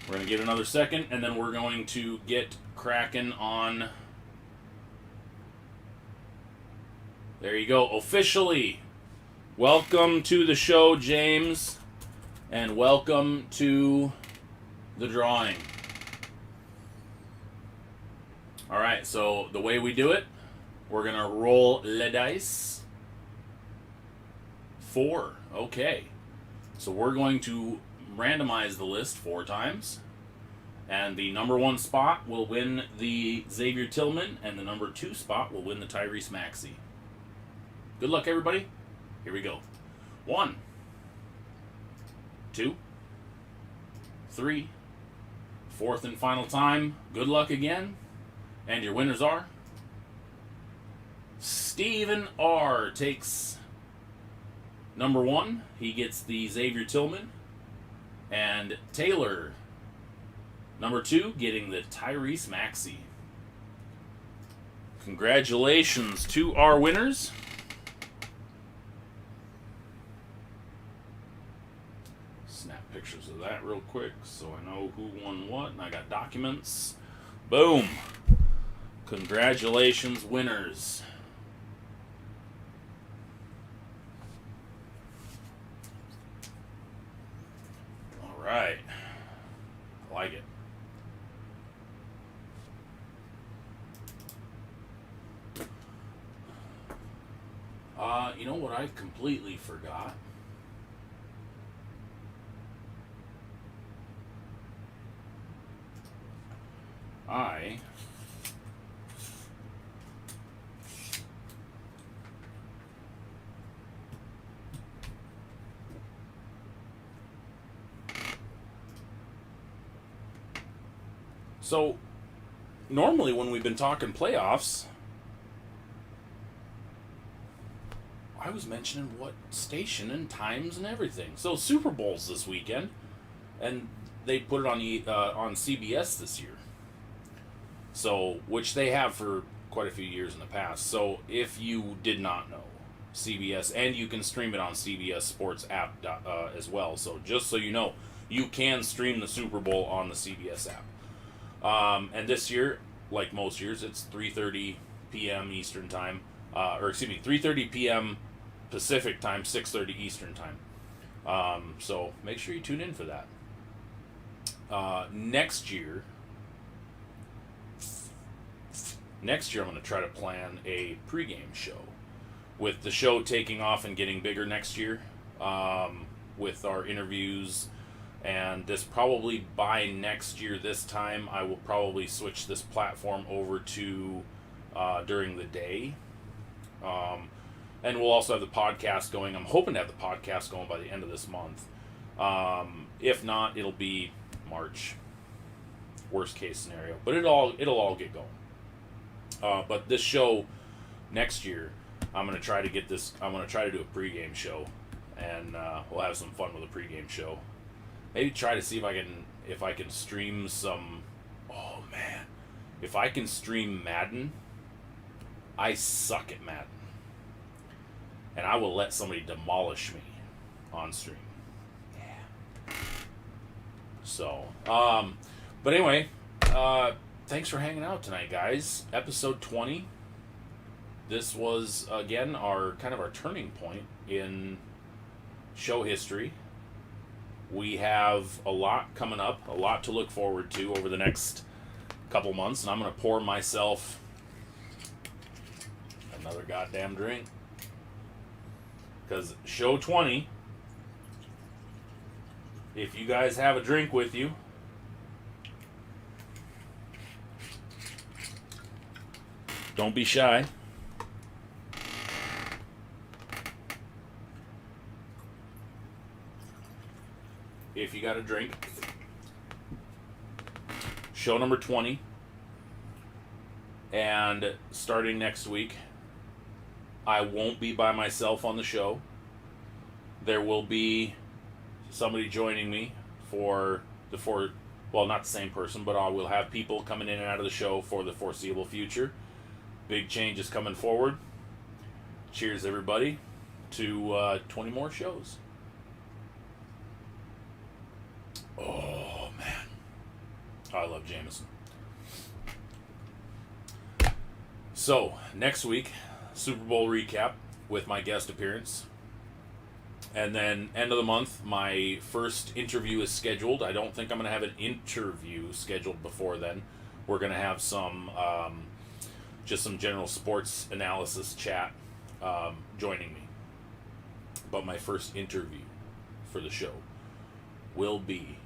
We're going to give it another second, and then we're going to get cracking on... There you go. Officially, welcome to the show, James, and welcome to the drawing. All right, so the way we do it, we're going to roll le dice. 4. Okay. So we're going to randomize the list 4 times. And the number 1 spot will win the Xavier Tillman, and the number 2 spot will win the Tyrese Maxey. Good luck, everybody. Here we go. 1, 2, 3, 4th and final time. Good luck again. And your winners are... Stephen R. takes number 1. He gets the Xavier Tillman. And Taylor Number 2, getting the Tyrese Maxey. Congratulations to our winners. Snap pictures of that real quick so I know who won what, and I got documents. Boom. Congratulations, winners. All right. I like it. You know what I completely forgot? So, normally when we've been talking playoffs, I was mentioning what station and times and everything. So Super Bowl's this weekend, and they put it on CBS this year. So, which they have for quite a few years in the past. So if you did not know, CBS, and you can stream it on CBS Sports app as well. So just so you know, you can stream the Super Bowl on the CBS app. And this year, like most years, it's 3:30 p.m. Eastern time, 3:30 p.m. Pacific time, 6:30 Eastern time. So make sure you tune in for that. Next year, I'm going to try to plan a pregame show, with the show taking off and getting bigger next year, with our interviews. And this probably by next year, this time, I will probably switch this platform over to during the day. And we'll also have the podcast going. I'm hoping to have the podcast going by the end of this month. If not, it'll be March, worst case scenario. But it'll all get going. But this show next year, I'm going to try to get this. I'm going to try to do a pregame show, and we'll have some fun with a pregame show. Maybe try to see if I can stream some. Oh man, if I can stream Madden, I suck at Madden, and I will let somebody demolish me on stream. Yeah. So, but anyway, thanks for hanging out tonight, guys. Episode 20. This was again our turning point in show history. We have a lot coming up, a lot to look forward to over the next couple months, and I'm going to pour myself another goddamn drink. Because show 20, if you guys have a drink with you, don't be shy. If you got a drink, show number 20, and starting next week, I won't be by myself on the show. There will be somebody joining me well, not the same person, but I will have people coming in and out of the show for the foreseeable future. Big changes coming forward. Cheers, everybody, to 20 more shows. Oh, man. I love Jameson. So, next week, Super Bowl recap with my guest appearance. And then, end of the month, my first interview is scheduled. I don't think I'm going to have an interview scheduled before then. We're going to have some, just some general sports analysis chat joining me. But my first interview for the show will be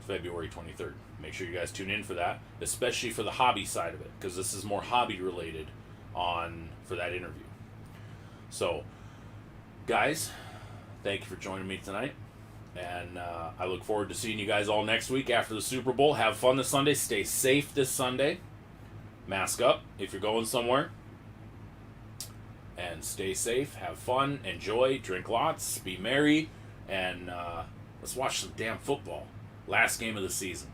February 23rd. Make sure you guys tune in for that, especially for the hobby side of it, because this is more hobby related for that interview. So, guys, thank you for joining me tonight, and I look forward to seeing you guys all next week after the Super Bowl. Have fun this Sunday. Stay safe this Sunday. Mask up if you're going somewhere, and stay safe. Have fun. Enjoy. Drink lots. Be merry. And let's watch some damn football. Last game of the season.